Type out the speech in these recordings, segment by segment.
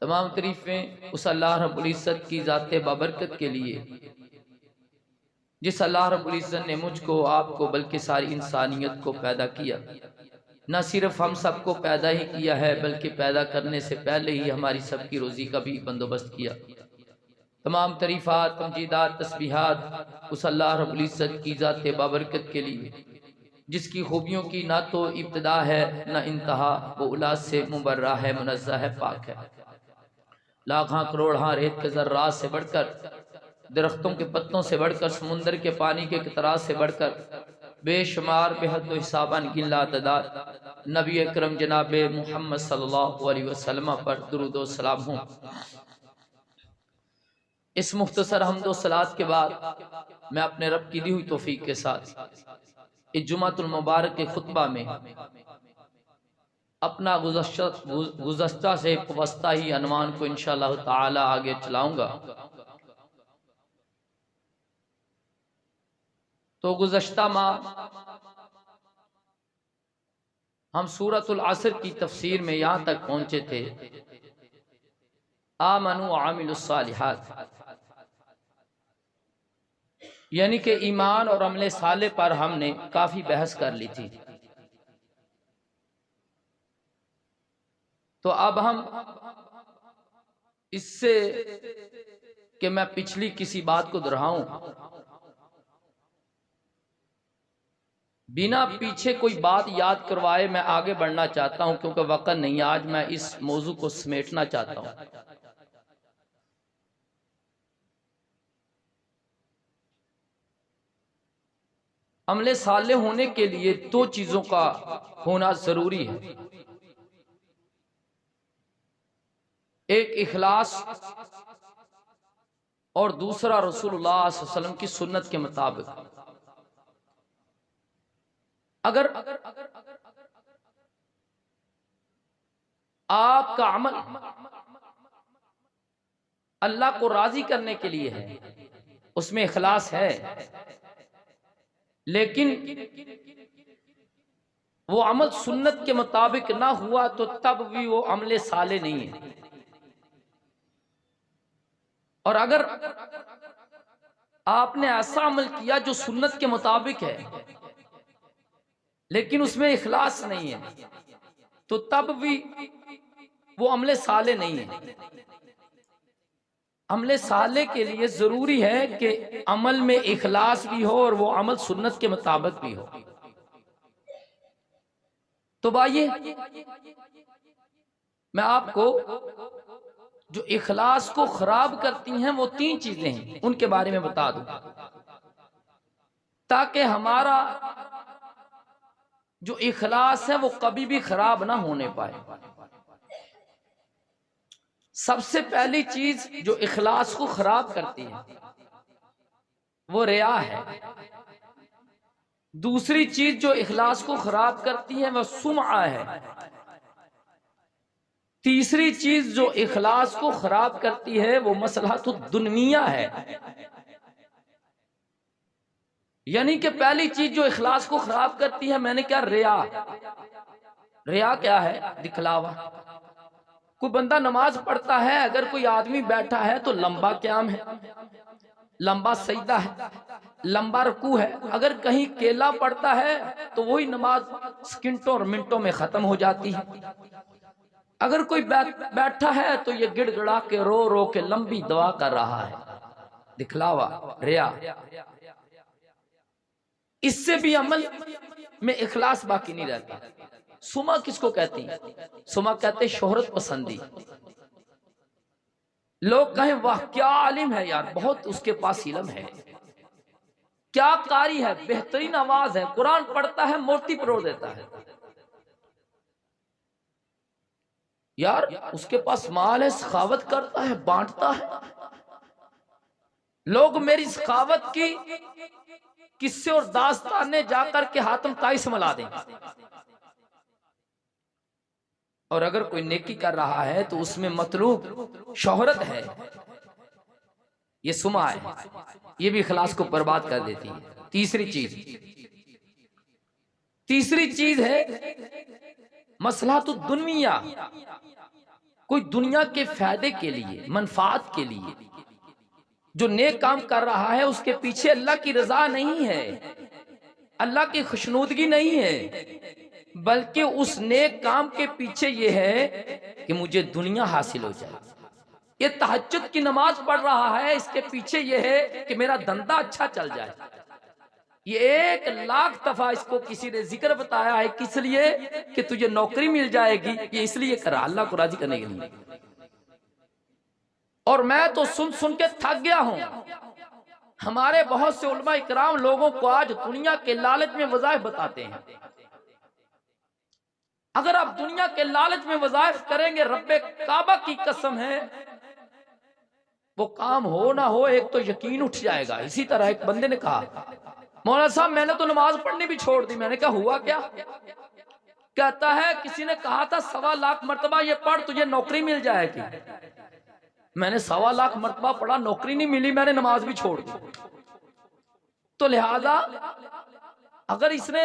تمام تعریفیں اس اللہ رب العزت کی ذات بابرکت کے لیے جس اللہ رب العزت نے مجھ کو، آپ کو، بلکہ ساری انسانیت کو پیدا کیا۔ نہ صرف ہم سب کو پیدا ہی کیا ہے بلکہ پیدا کرنے سے پہلے ہی ہماری سب کی روزی کا بھی بندوبست کیا۔ تمام تعریفات، تمجیدات، تسبیحات اس اللہ رب العزت کی ذات بابرکت کے لیے جس کی خوبیوں کی نہ تو ابتدا ہے نہ انتہا، وہ اولاد سے مبرہ ہے، منزہ ہے، پاک ہے۔ لاکھاں کروڑاں ریت کے ذرات سے بڑھ کر، درختوں کے پتوں سے بڑھ کر، سمندر کے پانی کے قطرات سے بڑھ کر، بے شمار بے حد و حساب انگن لا تعداد نبی اکرم جناب محمد صلی اللہ علیہ وسلم پر درود و سلام ہوں۔ اس مختصر حمد و صلات کے بعد میں اپنے رب کی دی ہوئی توفیق کے ساتھ اس جمعۃ المبارک کے خطبہ میں اپنا گزشتہ سے وابستہ ہی عنوان کو انشاءاللہ تعالی آگے چلاؤں گا۔ تو گزشتہ ماہ ہم سورۃ العصر کی تفسیر میں یہاں تک پہنچے تھے، آمنوا وعملوا الصالحات، یعنی کہ ایمان اور عمل صالح پر ہم نے کافی بحث کر لی تھی۔ تو اب ہم اس سے کہ میں پچھلی کسی بات کو دہراؤں، بنا پیچھے کوئی بات یاد کروائے میں آگے بڑھنا چاہتا ہوں، کیونکہ وقت نہیں، آج میں اس موضوع کو سمیٹنا چاہتا ہوں۔ عمل صالح ہونے کے لیے دو چیزوں کا ہونا ضروری ہے، ایک اخلاص اور دوسرا رسول اللہ صلی اللہ علیہ وسلم کی سنت کے مطابق۔ اگر آپ کا عمل اللہ کو راضی کرنے کے لیے ہے، اس میں اخلاص ہے، لیکن وہ عمل سنت کے مطابق نہ ہوا تو تب بھی وہ عمل صالح نہیں ہے۔ اور اگر آپ نے ایسا عمل کیا جو سنت کے مطابق ہے لیکن اس میں اخلاص نہیں ہے تو تب بھی وہ عمل صالح نہیں ہے۔ عمل صالح کے لیے ضروری ہے کہ عمل میں اخلاص بھی ہو اور وہ عمل سنت کے مطابق بھی ہو۔ تو بھائیے، میں آپ کو جو اخلاص کو خراب کرتی ہیں وہ تین چیزیں ہیں، ان کے بارے میں بتا دوں تاکہ ہمارا جو اخلاص ہے وہ کبھی بھی خراب نہ ہونے پائے۔ سب سے پہلی چیز جو اخلاص کو خراب کرتی ہے وہ ریا ہے۔ دوسری چیز جو اخلاص کو خراب کرتی ہے وہ سمعہ ہے۔ تیسری چیز جو اخلاص کو خراب کرتی ہے وہ مصلحت الدنیہ ہے۔ یعنی کہ پہلی چیز جو اخلاص کو خراب کرتی ہے، میں نے کیا، ریا۔ ریا کیا ہے؟ دکھلاوا۔ کوئی بندہ نماز پڑھتا ہے، اگر کوئی آدمی بیٹھا ہے تو لمبا قیام ہے، لمبا سجدہ ہے، لمبا رکوع ہے۔ اگر کہیں کیلا پڑتا ہے تو وہی نماز سکنٹوں اور منٹوں میں ختم ہو جاتی ہے۔ اگر کوئی بیٹھا ہے تو یہ گڑ گڑا کے رو رو کے لمبی دعا کر رہا ہے، دکھلاوا، ریا۔ اس سے بھی عمل میں اخلاص باقی نہیں رہتا۔ سما کس کو کہتی ہیں؟ سما کہتے شہرت پسندی۔ لوگ کہیں واہ کیا عالم ہے یار، بہت اس کے پاس علم ہے، کیا قاری ہے، بہترین آواز ہے، قرآن پڑھتا ہے، مورتی پرو دیتا ہے۔ یار اس کے پاس مال ہے، سخاوت کرتا ہے، بانٹتا ہے۔ لوگ میری سخاوت کی قصے اور داستانیں جا کر کے حاتم طائی سے ملا دیں۔ اور اگر کوئی نیکی کر رہا ہے تو اس میں مطلوب شہرت ہے، یہ سمعہ ہے، یہ بھی اخلاص کو برباد کر دیتی ہے۔ تیسری چیز ہے مصلحت الدنیا۔ کوئی دنیا کے فائدے کے لیے، منفعت کے لیے جو نیک کام کر رہا ہے، اس کے پیچھے اللہ کی رضا نہیں ہے، اللہ کی خوشنودگی نہیں ہے، بلکہ اس نیک کام کے پیچھے یہ ہے کہ مجھے دنیا حاصل ہو جائے۔ یہ تہجد کی نماز پڑھ رہا ہے، اس کے پیچھے یہ ہے کہ میرا دھندا اچھا چل جائے۔ یہ 1,00,000 دفعہ اس کو کسی نے ذکر بتایا ہے، کس لیے؟ کہ تجھے نوکری مل جائے گی، یہ اس لیے کرا اللہ کو راضی کرنے کے لیے۔ اور میں تو سن سن کے تھک گیا ہوں، ہمارے بہت سے علماء اکرام لوگوں کو آج دنیا کے لالچ میں وظائف بتاتے ہیں۔ اگر آپ دنیا کے لالچ میں وظائف کریں گے، رب کعبہ کی قسم ہے وہ کام ہو نہ ہو ایک تو یقین اٹھ جائے گا۔ اسی طرح ایک بندے نے کہا، مولانا صاحب میں نے تو نماز پڑھنی بھی چھوڑ دی۔ میں نے کہا ہوا کیا؟ کہتا ہے کسی نے کہا تھا 1,25,000 مرتبہ یہ پڑھ تجھے نوکری مل جائے گی۔ میں نے 1,25,000 مرتبہ پڑھا، نوکری نہیں ملی، میں نے نماز بھی چھوڑ دی۔ تو لہذا اگر اس نے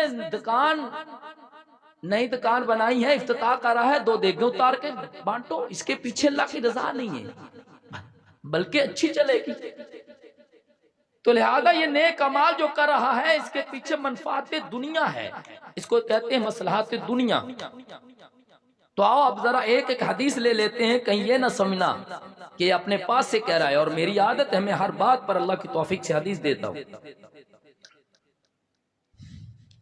نئی دکان بنائی ہے، افتتاح کر رہا ہے، 2 دیگیں اتار کے بانٹو، اس کے پیچھے اللہ کی رضا نہیں ہے، بلکہ اچھی چلے گی۔ تو لہذا یہ نیک اعمال جو کر رہا ہے، اس کے پیچھے منفعت دنیا ہے، اس کو کہتے ہیں مصلحات دنیا۔ تو آؤ اب ذرا ایک ایک حدیث لے لیتے ہیں، کہیں یہ نہ سمجھنا کہ یہ اپنے پاس سے کہہ رہا ہے، اور میری عادت ہے میں ہر بات پر اللہ کی توفیق سے حدیث دیتا ہوں۔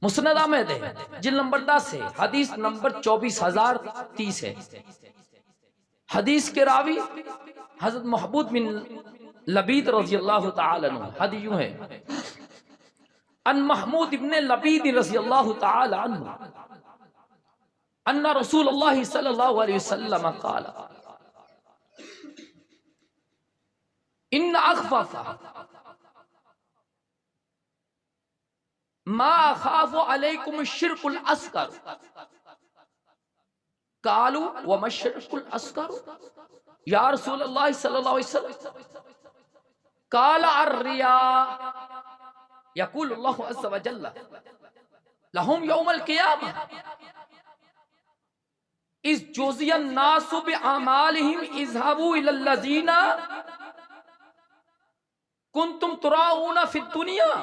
مسند احمد ہے، جلد نمبر 10 ہے، حدیث نمبر 24,030 ہے۔ حدیث کے راوی حضرت محمود بن لبید رضی اللہ تعالی عنہ۔ حدیث یوں ہے، ان محمود بن لبید رضی اللہ تعالی عنہ ان رسول اللہ صلی اللہ علیہ وسلم قال ان اخفف ما اخاف علیکم الشرک الاصغر قالوا وما الشرک الاصغر یا رسول اللہ صلی اللہ علیہ وسلم قال الرياء يقول الله عز وجل لهم يوم القيامة إذ جزي الناس بأعمالهم اذهبوا إلى الذين كنتم تراؤون في الدنيا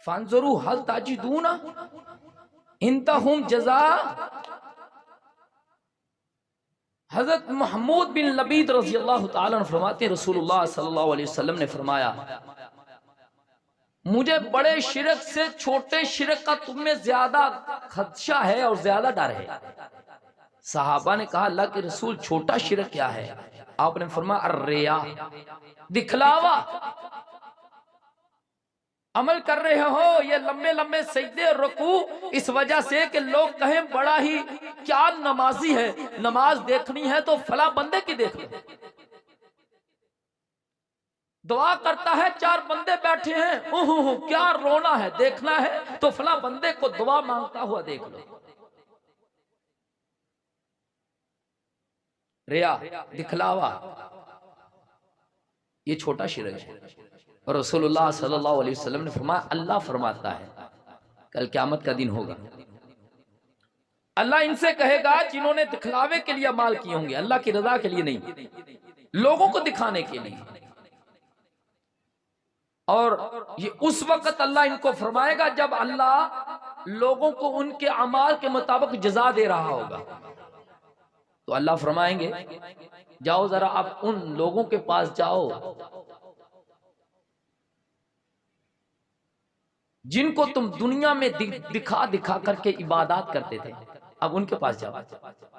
فانظروا هل تجدون عندهم جزاء۔ حضرت محمود بن لبید رضی اللہ تعالیٰ عنہ فرماتے ہیں رسول اللہ صلی اللہ علیہ وسلم نے فرمایا، مجھے بڑے شرک سے چھوٹے شرک کا تم میں زیادہ خدشہ ہے اور زیادہ ڈر ہے۔ صحابہ نے کہا اللہ کے رسول چھوٹا شرک کیا ہے؟ آپ نے فرمایا الریا، دکھلاوا۔ عمل کر رہے ہو یہ لمبے لمبے سجدے اور رکوع اس وجہ سے کہ لوگ کہیں بڑا ہی کیا نمازی ہے، نماز دیکھنی ہے تو فلاں بندے کی دیکھ لو۔ دعا کرتا ہے 4 بندے بیٹھے ہیں، کیا رونا ہے، دیکھنا ہے تو فلاں بندے کو دعا مانگتا ہوا دیکھ لو۔ ریا، دکھلاوا، یہ چھوٹا شرک ہے۔ اور رسول اللہ صلی اللہ علیہ وسلم نے فرمایا، اللہ فرماتا ہے کل قیامت کا دن ہوگا، اللہ ان سے کہے گا جنہوں نے دکھلاوے کے لیے اعمال کیے ہوں گے، اللہ کی رضا کے لیے نہیں، لوگوں کو دکھانے کے لیے، اور یہ اس وقت اللہ ان کو فرمائے گا جب اللہ لوگوں کو ان کے اعمال کے مطابق جزا دے رہا ہوگا۔ تو اللہ فرمائیں گے جاؤ ذرا آپ ان لوگوں کے پاس جاؤ جن کو تم دنیا میں دکھا دکھا کر کے عبادات کرتے تھے، اب ان کے پاس جاؤ،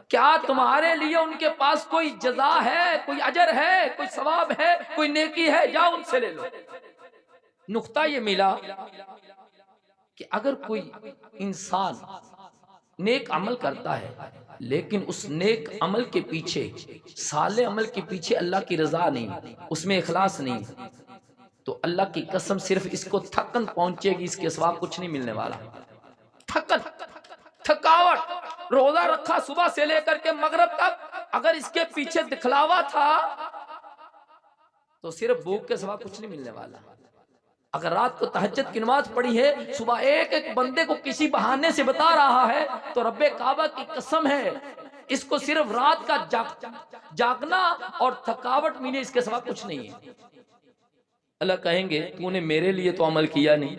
کیا تمہارے لیے ان کے پاس کوئی جزا ہے، کوئی اجر ہے، کوئی ثواب ہے، کوئی نیکی ہے؟ جاؤ ان سے لے لو۔ نقطہ یہ ملا کہ اگر کوئی انسان نیک عمل کرتا ہے لیکن اس نیک عمل کے پیچھے، صالح عمل کے پیچھے اللہ کی رضا نہیں، اس میں اخلاص نہیں، تو اللہ کی قسم صرف اس کو تھکن پہنچے گی، اس کے سوا کچھ نہیں ملنے والا۔ تھکن، تھکاوٹ، روزہ رکھا صبح سے لے کر کے مغرب تک، اگر اس کے پیچھے دکھلاوا تھا تو صرف بھوک کے سوا کچھ نہیں ملنے والا۔ اگر رات کو تہجد کی نماز پڑھی ہے، صبح ایک ایک بندے کو کسی بہانے سے بتا رہا ہے، تو رب کعبہ کی قسم ہے اس کو صرف رات کا جاگنا اور تھکاوٹ ملے، اس کے سوا کچھ نہیں ہے۔ اللہ کہیں گے تو نے میرے لیے تو عمل کیا نہیں،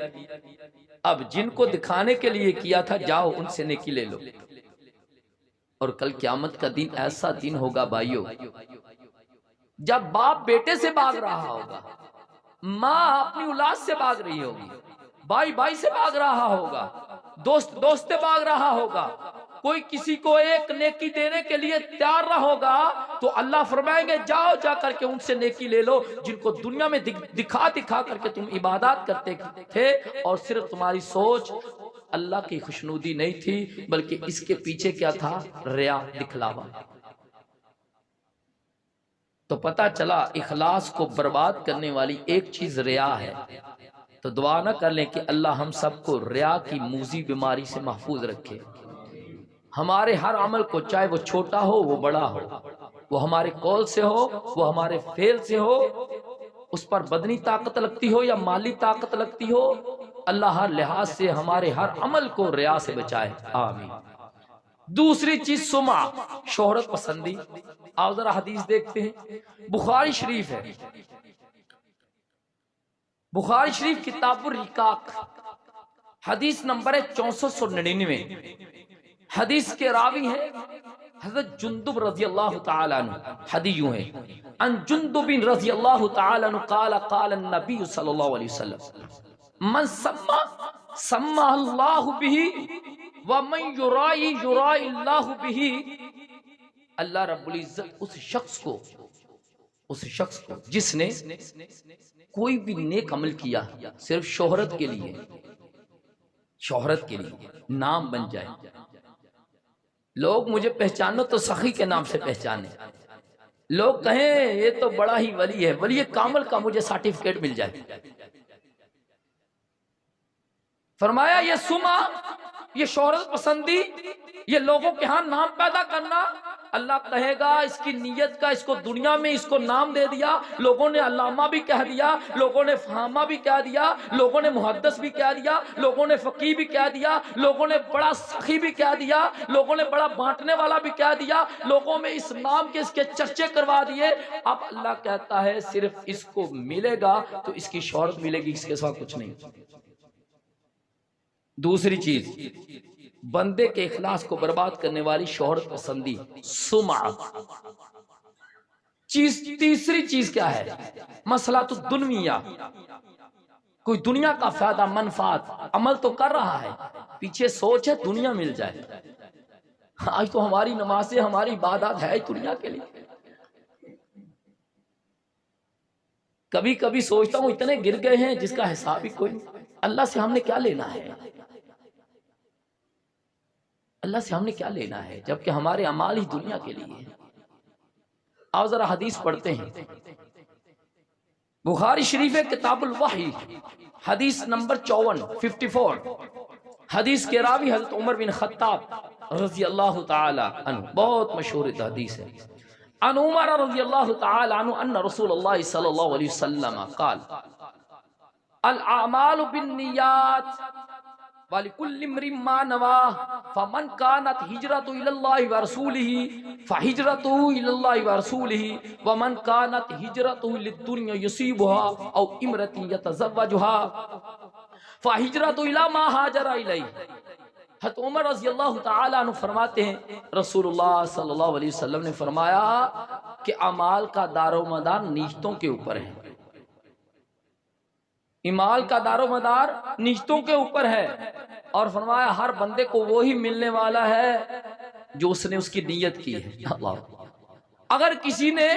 اب جن کو دکھانے کے لیے کیا تھا جاؤ ان سے نیکی لے لو۔ اور کل قیامت کا دن ایسا دن ہوگا بھائیو، جب باپ بیٹے سے بھاگ رہا ہوگا، ماں اپنی اولاد سے بھاگ رہی ہوگی، بھائی بھائی سے بھاگ رہا ہوگا، دوست دوست سے بھاگ رہا ہوگا، کوئی کسی کو ایک نیکی دینے کے لیے تیار نہ ہوگا، تو اللہ فرمائیں گے جاؤ جا کر کے ان سے نیکی لے لو جن کو دنیا میں دکھا دکھا کر کے تم عبادات کرتے تھے، اور صرف تمہاری سوچ اللہ کی خوشنودی نہیں تھی بلکہ اس کے پیچھے کیا تھا؟ ریا، دکھلاوا۔ تو پتہ چلا اخلاص کو برباد کرنے والی ایک چیز ریا ہے۔ تو دعا نہ کر لیں کہ اللہ ہم سب کو ریا کی موذی بیماری سے محفوظ رکھے، ہمارے ہر عمل کو، چاہے وہ چھوٹا ہو وہ بڑا ہو، وہ ہمارے قول سے ہو وہ ہمارے فعل سے ہو، اس پر بدنی طاقت لگتی ہو یا مالی طاقت لگتی ہو، اللہ ہر لحاظ سے ہمارے ہر عمل کو ریا سے بچائے، آمین۔ دوسری چیز سمع، شہرت پسندی۔ آؤ ذرا حدیث دیکھتے ہیں، بخاری شریف ہے، بخاری شریف کتاب الرقاق، حدیث نمبر ہے 6499۔ حدیث کے راوی ہیں حضرت جندب رضی اللہ تعالی عنہ۔ حدیث یوں ہے، ان جندب رضی اللہ تعالی عنہ قال قال النبی صلی اللہ علیہ وسلم من سمع سمع اللہ بہ ومن یرائی یرائی اللہ بہ۔ اللہ رب العزت اس شخص کو جس نے کوئی بھی نیک عمل کیا صرف شہرت کے لیے، نام بن جائے، لوگ مجھے پہچانو تو سخی کے نام سے پہچانے، لوگ کہیں یہ تو بڑا ہی ولی ہے، ولی کامل کا مجھے سرٹیفکیٹ مل جائے۔ فرمایا یہ سما، یہ شہرت پسندی، یہ لوگوں کے ہاں نام پیدا کرنا، اللہ کہے گا اس کی نیت کا، اس کو دنیا میں اس کو نام دے دیا، لوگوں نے علامہ بھی کہہ دیا، لوگوں نے فہامہ بھی کہہ دیا، لوگوں نے محدث بھی کہہ دیا، لوگوں نے فقیہ بھی کہہ دیا، لوگوں نے بڑا سخی بھی کہہ دیا، لوگوں نے بڑا بانٹنے والا بھی کہہ دیا، لوگوں میں اس نام کے اس کے چرچے کروا دیے۔ اب اللہ کہتا ہے صرف اس کو ملے گا تو اس کی شہرت ملے گی، اس کے ساتھ کچھ نہیں۔ دوسری چیز بندے کے اخلاص کو برباد کرنے والی شہرت پسندی، سمع۔ تیسری چیز کیا ہے؟ مصلحت الدنیا، کوئی دنیا کا فائدہ، منفعت، عمل تو کر رہا ہے پیچھے سوچ ہے دنیا مل جائے۔ آج تو ہماری نمازیں، ہماری عبادات ہے دنیا کے لیے۔ کبھی کبھی سوچتا ہوں اتنے گر گئے ہیں جس کا حساب ہی کوئی نہیں۔ اللہ سے ہم نے کیا لینا ہے؟ اللہ سے ہم نے کیا لینا ہے جبکہ ہمارے اعمال ہی دنیا کے لیے ہیں۔ آؤ ذرا حدیث پڑھتے ہیں، بخاری شریف ہے کتاب الوحی، حدیث نمبر 54 حدیث کے راوی حضرت عمر بن خطاب رضی اللہ تعالی عنہ، بہت مشہور حدیث ہے۔ ان عمر رضی اللہ تعالی عنہ ان رسول اللہ صلی اللہ علیہ وسلم قال الاعمال بالنیات وَلِكُلِّ امْرِئٍ مَّا نَوَىٰ فَمَنْ كَانَتْ هِجْرَتُهُ إِلَى اللَّهِ وَرَسُولِهِ فَهِجْرَتُهُ إِلَى اللَّهِ وَرَسُولِهِ وَمَنْ كَانَتْ هِجْرَتُهُ لِلدُّنْيَا يُصِيبُهَا أَوْ امْرَأَةٍ يَتَزَوَّجُهَا فَهِجْرَتُهُ إِلَىٰ مَا هَاجَرَ إِلَيْهِ۔ حضرت عمر رضی اللہ تعالیٰ عنہ فرماتے ہیں رسول اللہ صلی اللہ علیہ وسلم نے فرمایا کہ اعمال کا دار و مدار نیتوں کے اوپر ہے، اعمال کا دار و مدار نیتوں کے اوپر ہے، اور فرمایا ہر بندے کو وہی ملنے والا ہے جو اس نے اس کی نیت کی ہے۔ اللہ، اگر کسی نے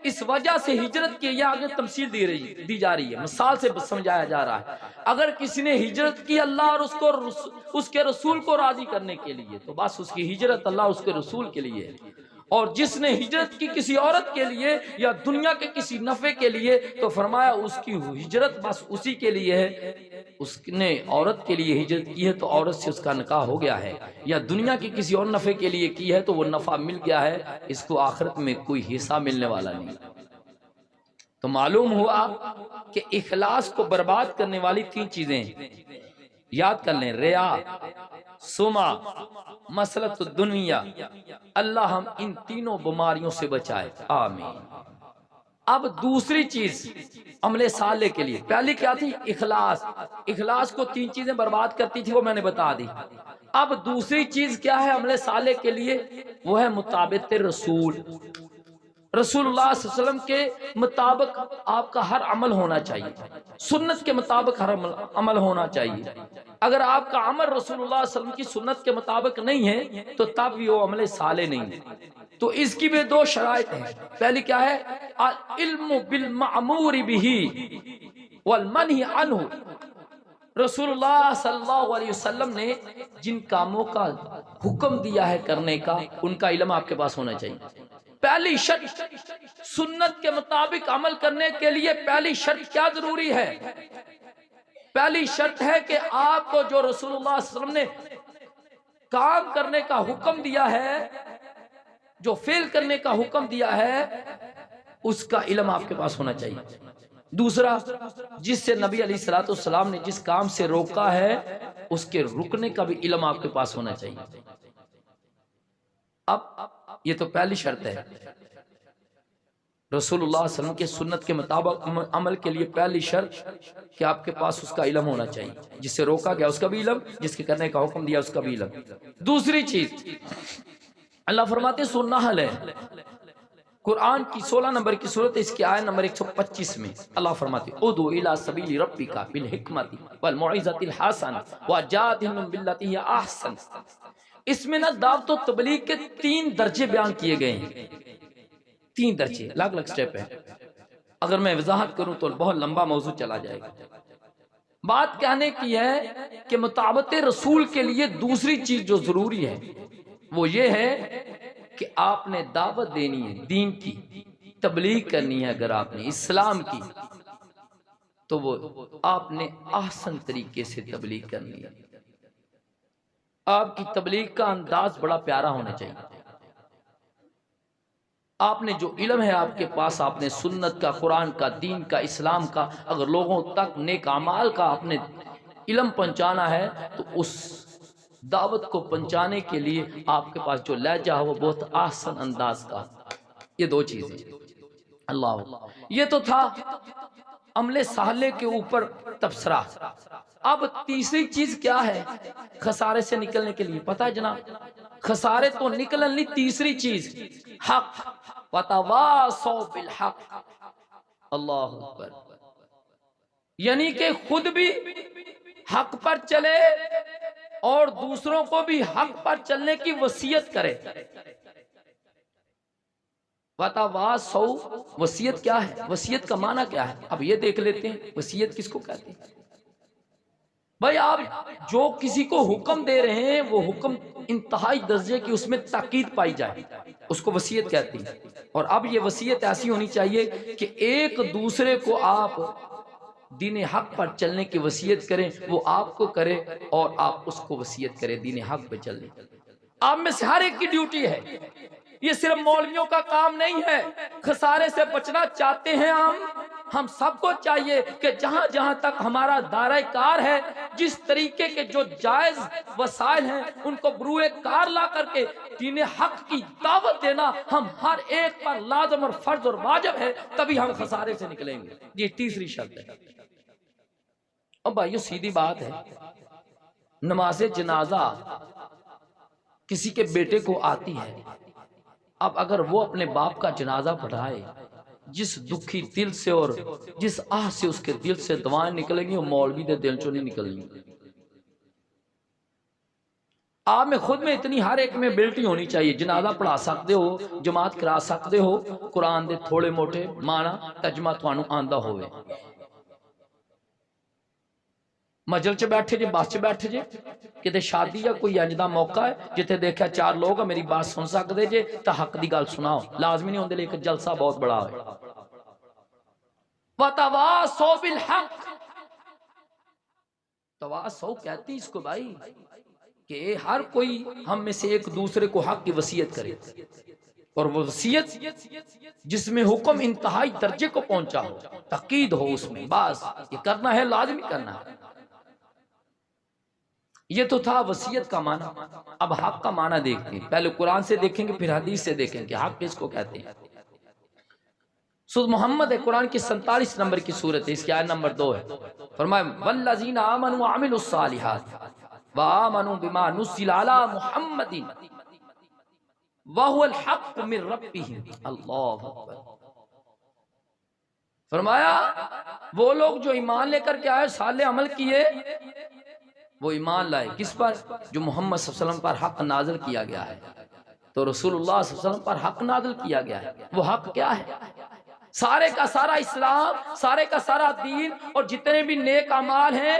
اس وجہ سے ہجرت کی، یا آگے تمثیل دی جا رہی ہے، مثال سے سمجھایا جا رہا ہے، اگر کسی نے ہجرت کی اللہ اور اس کے رسول کو راضی کرنے کے لیے تو بس اس کی ہجرت اللہ اس کے رسول کے لیے ہے، اور جس نے ہجرت کی کسی عورت کے لیے یا دنیا کے کسی نفع کے لیے تو فرمایا اس کی ہجرت بس اسی کے لیے ہے، اس نے عورت کے لیے ہجرت کی ہے تو عورت سے اس کا نکاح ہو گیا ہے، یا دنیا کی کسی اور نفع کے لیے کی ہے تو وہ نفع مل گیا ہے، اس کو آخرت میں کوئی حصہ ملنے والا نہیں۔ تو معلوم ہوا کہ اخلاص کو برباد کرنے والی تین چیزیں یاد کر لیں، ریا، سما، مسلط الدنیا، اللہ ہم ان تینوں بیماریوں سے بچائے، آمین۔ اب دوسری چیز عمل صالح کے لیے، پہلی کیا تھی؟ اخلاص۔ اخلاص کو تین چیزیں برباد کرتی تھی، وہ میں نے بتا دی۔ اب دوسری چیز کیا ہے عمل صالح کے لیے؟ وہ ہے مطابقت رسول۔ رسول اللہ صلی اللہ علیہ وسلم کے مطابق آپ کا ہر عمل ہونا چاہیے، سنت کے مطابق ہر عمل ہونا چاہیے۔ اگر آپ کا عمل رسول اللہ صلی اللہ علیہ وسلم کی سنت کے مطابق نہیں ہے تو تب وہ عمل صالح نہیں ہے۔ تو اس کی بھی دو شرائط ہیں۔ پہلی کیا ہے؟ العلم بالمعمور به والمنہی عنہ۔ رسول اللہ صلی اللہ علیہ وسلم نے جن کاموں کا حکم دیا ہے کرنے کا، ان کا علم آپ کے پاس ہونا چاہیے۔ پہلی شرط سنت کے مطابق عمل کرنے کے لیے پہلی شرط کیا ضروری ہے؟ پہلی شرط ہے کہ آپ کو جو رسول اللہ صلی اللہ علیہ وسلم نے کام کرنے کا حکم دیا ہے، جو فعل کرنے کا حکم دیا ہے، اس کا علم آپ کے پاس ہونا چاہیے۔ دوسرا، جس سے نبی علیہ الصلوۃ والسلام نے جس کام سے روکا ہے، اس کے رکنے کا بھی علم آپ کے پاس ہونا چاہیے۔ اب یہ تو پہلی شرط ہے۔ رسول اللہ صلی اللہ علیہ وسلم کے سنت کے مطابق عمل کے لیے پہلی شرط کہ آپ کے پاس اس کا علم ہونا چاہیے، جس سے روکا گیا اس کا بھی علم، جس کے کرنے کا حکم دیا اس کا بھی علم۔ دوسری چیز اللہ فرماتے سورہ نحل ہے، قرآن کی 16 نمبر کی سورت، اس کی آیت نمبر 125 میں اللہ فرماتے ادعو الی سبیل ربک بالحکمت والموعظۃ الحسنۃ وجادلھم باللتی ہی احسن۔ اس میں نا دعوت و تبلیغ کے 3 درجے بیان کیے گئے ہیں، 3 درجے، الگ الگ سٹیپ ہے۔ اگر میں وضاحت کروں تو بہت لمبا موضوع چلا جائے گا۔ بات کہنے کی ہے کہ مطابقت رسول کے لیے دوسری چیز جو ضروری ہے وہ یہ ہے کہ آپ نے دعوت دینی ہے، دین کی تبلیغ کرنی ہے۔ اگر آپ نے اسلام کی تو وہ آپ نے احسن طریقے سے تبلیغ کرنی ہے۔ آپ کی تبلیغ کا انداز بڑا پیارا ہونا چاہیے۔ آپ نے جو علم ہے آپ کے پاس، آپ نے سنت کا، قرآن کا، دین کا، اسلام کا، اگر لوگوں تک نیک اعمال کا آپ نے علم پہنچانا ہے تو اس دعوت کو پہنچانے کے لیے آپ کے پاس جو لہجہ ہے وہ بہت احسن انداز کا۔ یہ 2 چیزیں۔ اللہ، یہ تو تھا عمل صالح کے اوپر تبصرہ۔ اب تیسری چیز کیا ہے خسارے سے نکلنے کے لیے؟ پتہ ہے جناب، خسارے تو نکلنے تیسری چیز حق، وتواصوا بالحق۔ اللہ اکبر، یعنی کہ خود بھی حق پر چلے اور دوسروں کو بھی حق پر چلنے کی وصیت کرے۔ وتواصوا، وصیت کیا ہے؟ وصیت کا معنی کیا ہے؟ اب یہ دیکھ لیتے ہیں وصیت کس کو کہتے ہیں۔ بھائی آپ جو کسی کو حکم دے رہے ہیں وہ حکم انتہائی درجے کی اس میں تاکید پائی جائے، اس کو وصیت کہتے ہیں۔ اور اب یہ وصیت ایسی ہونی چاہیے کہ ایک دوسرے کو آپ دین حق پر چلنے کی وصیت کریں، وہ آپ کو کرے اور آپ اس کو وصیت کریں دین حق پہ چلنے۔ آپ میں سے ہر ایک کی ڈیوٹی ہے، یہ صرف مولویوں کا کام نہیں ہے۔ خسارے سے بچنا چاہتے ہیں ہم سب کو چاہیے کہ جہاں جہاں تک ہمارا دائرہ کار ہے، جس طریقے کے جو جائز وسائل ہیں ان کو بروئے کار لا کر کے دین حق کی دعوت دینا ہم ہر ایک پر لازم اور فرض اور واجب ہے، تبھی ہم خسارے سے نکلیں گے۔ یہ تیسری شرط ہے۔ اب بھائیو سیدھی بات ہے، نماز جنازہ کسی کے بیٹے کو آتی ہے، اب اگر وہ اپنے باپ کا جنازہ پڑھائے، جس دکھی دل سے اور جس آہ سے اس کے دل سے دعائیں نکلیں گی وہ مولوی دے دل چوں نہیں نکلیں گی۔ آپ میں خود میں اتنی ہر ایک میں بیلٹی ہونی چاہیے، جنازہ پڑھا سکتے ہو، جماعت کرا سکتے ہو، قرآن دے تھوڑے موٹے معنی ترجمہ تھانوں آندہ ہوئے، مجل چ بیٹھے جے، بس چ بیٹھے جے، کتے شادی یا کوئی انج دا موقع ہے جتے دیکھا 4 لوگ میری بات سن سکتے جے تا حق دی گل سناؤ، لازمی نہیں ہوندے لیکن جلسہ بہت بڑا ہے۔ وتواصوا بالحق، تواصوا کہتی اس کو بھائی کہ ہر کوئی ہم میں سے ایک دوسرے کو حق کی وصیت کرے، اور وہ وصیت جس میں حکم انتہائی درجے کو پہنچا ہو، تاکید ہو اس میں، بس یہ کرنا ہے، لازمی کرنا ہے۔ یہ تو تھا وصیت کا معنی. اب حق کا معنی دیکھتے ہیں. پہلے قرآن سے دیکھیں گے پھر حدیث سے دیکھیں گے حق کس کو کہتے ہیں. سورۃ محمد ہے، قرآن کی 47 نمبر کی سورت ہے، اس کی آیت نمبر 2 ہے. فرمایا والذین آمنوا وعملوا الصالحات وآمنوا بما نزل علی محمد وهو الحق من ربهم. اللہ اکبر. فرمایا وہ لوگ جو ایمان لے کر کے آئے، صالح عمل کیے، وہ ایمان لائے کس پر؟ جو محمد صلی اللہ علیہ وسلم پر حق نازل کیا گیا ہے. تو رسول اللہ صلی اللہ علیہ وسلم پر حق نازل کیا گیا ہے. وہ حق کیا ہے؟ سارے کا سارا اسلام، سارے کا سارا دین اور جتنے بھی نیک اعمال ہیں،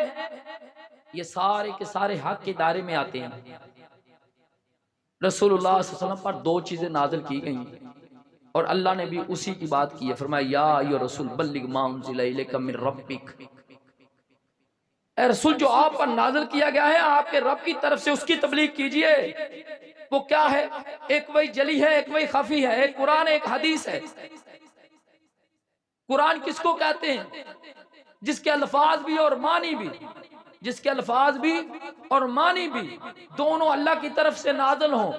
یہ سارے کے سارے حق کے دائرے میں آتے ہیں. رسول اللہ صلی اللہ علیہ وسلم پر 2 چیزیں نازل کی گئی ہیں اور اللہ نے بھی اسی کی بات کی ہے. فرمایا یا ایھا رسول بلغ ما انزل الیک من ربک. اے رسول جو آپ پر نازل کیا گیا ہے آپ کے رب کی طرف سے، اس کی تبلیغ کیجئے. وہ کیا ہے؟ ایک وہی جلی ہے، ایک وہی خفی ہے، ایک قرآن ایک حدیث ہے. قرآن کس کو کہتے ہیں؟ جس کے الفاظ بھی اور معنی بھی، جس کے الفاظ بھی اور معنی بھی دونوں اللہ کی طرف سے نازل ہوں،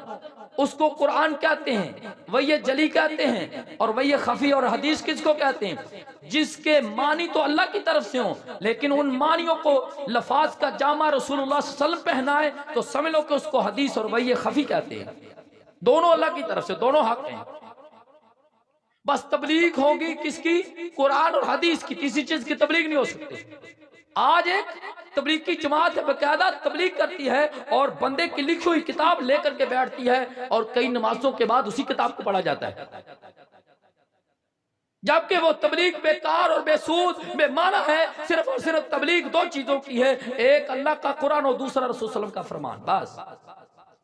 اس کو قرآن کہتے ہیں. وہی جلی کہتے ہیں. اور وہی خفی اور حدیث کس کو کہتے ہیں؟ جس کے معنی تو اللہ کی طرف سے ہوں لیکن ان معنیوں کو لفاظ کا جامع رسول اللہ صلی اللہ علیہ وسلم پہنائے تو سمجھ لو کہ اس کو حدیث اور وہی خفی کہتے ہیں. دونوں اللہ کی طرف سے، دونوں حق ہیں. بس تبلیغ ہوگی کس کی؟ قرآن اور حدیث کی. کسی چیز کی تبلیغ نہیں ہو سکتی. آج ایک تبلیغ کی جماعت ہے، باقاعدہ تبلیغ کرتی ہے اور بندے کی لکھی ہوئی کتاب لے کر کے بیٹھتی ہے اور کئی نمازوں کے بعد اسی کتاب کو پڑھا جاتا ہے، جبکہ وہ تبلیغ بیکار اور بے سود بے معنی ہے. صرف اور صرف تبلیغ 2 چیزوں کی ہے، ایک اللہ کا قرآن اور دوسرا رسول صلی اللہ علیہ وسلم کا فرمان. بس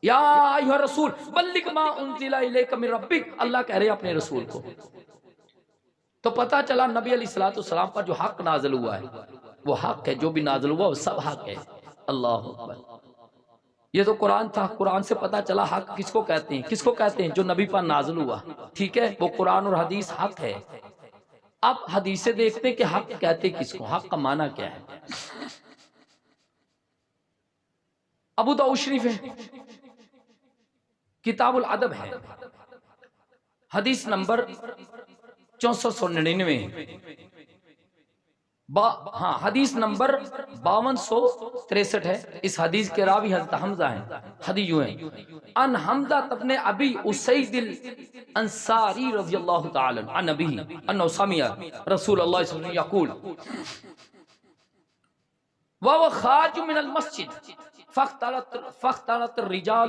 یا ایھا رسول بلغ ما انزل الیک من ربک. اللہ کہہ رہے ہیں اپنے رسول کو. تو پتہ چلا نبی علیہ الصلوۃ والسلام پر جو حق نازل ہوا ہے وہ حق ہے، جو بھی نازل ہوا وہ سب حق ہے. اللہ اکبر. یہ تو قرآن تھا. قرآن سے پتہ چلا حق کس کو کہتے ہیں. کس کو کہتے ہیں؟ جو نبی پر نازل ہوا. ٹھیک ہے، وہ قرآن اور حدیث حق ہے. اب حدیثیں دیکھتے ہیں کہ حق کہتے کس کو، حق کا معنی کیا ہے. ابو داؤد شریف ہے، کتاب الادب ہے، حدیث نمبر 6499. ہاں حدیث نمبر 5263 ہے. اس حدیث کے راوی حضرت حمزہ ہیں. حدیث یوں ہے ان حمزہ ابن ابی اسید الانصاری رضی اللہ تعالی عن نبی انه سمع رسول اللہ صلی اللہ علیہ وسلم یقول وهو خارج من المسجد فاختلط الرجال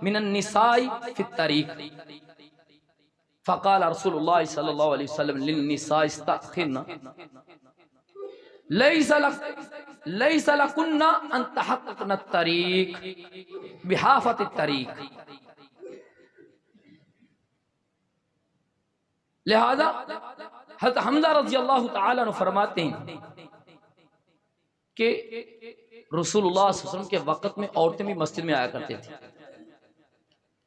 من النساء في الطريق فقال رسول الله صلى الله عليه وسلم للنساء استأخرن ليس لكن ان تحققن الطريق بحافة الطريق. لہذا حضرت حمزہ رضی اللہ تعالیٰ عنہ فرماتے ہیں کہ رسول اللہ صلی اللہ علیہ وسلم کے وقت میں عورتیں بھی مسجد میں آیا کرتے تھے.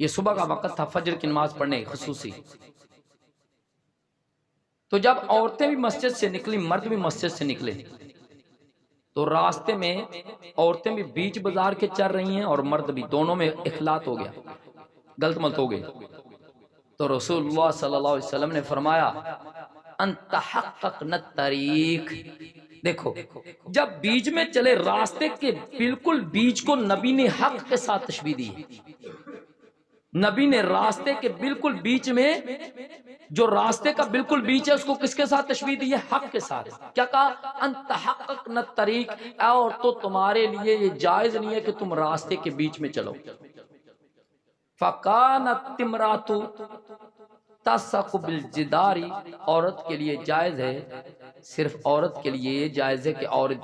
یہ صبح کا وقت تھا، فجر کی نماز پڑھنے خصوصی. تو جب عورتیں بھی مسجد سے نکلی، مرد بھی مسجد سے نکلے، تو راستے میں عورتیں بھی بیچ بازار کے چل رہی ہیں اور مرد بھی، دونوں میں اختلاط ہو گیا، غلط ملط ہو گئے. تو رسول اللہ صلی اللہ علیہ وسلم نے فرمایا ان تحققن الطریق. دیکھو جب بیچ میں چلے، راستے کے بالکل بیچ کو نبی نے حق کے ساتھ تشبیہ دی ہے. نبی نے راستے کے بالکل بیچ میں، جو راستے کا بالکل بیچ ہے، اس کو کس کے ساتھ تشبیہ دی ہے؟ حق کے ساتھ. کیا کہا؟ ان تحققن الطریق. اور تو تمہارے لیے یہ جائز نہیں ہے کہ تم راستے کے بیچ میں چلو. فکانت امرأۃ تسق بالجدار. عورت کے لیے جائز ہے، صرف عورت کے لیے یہ جائز ہے کہ عورت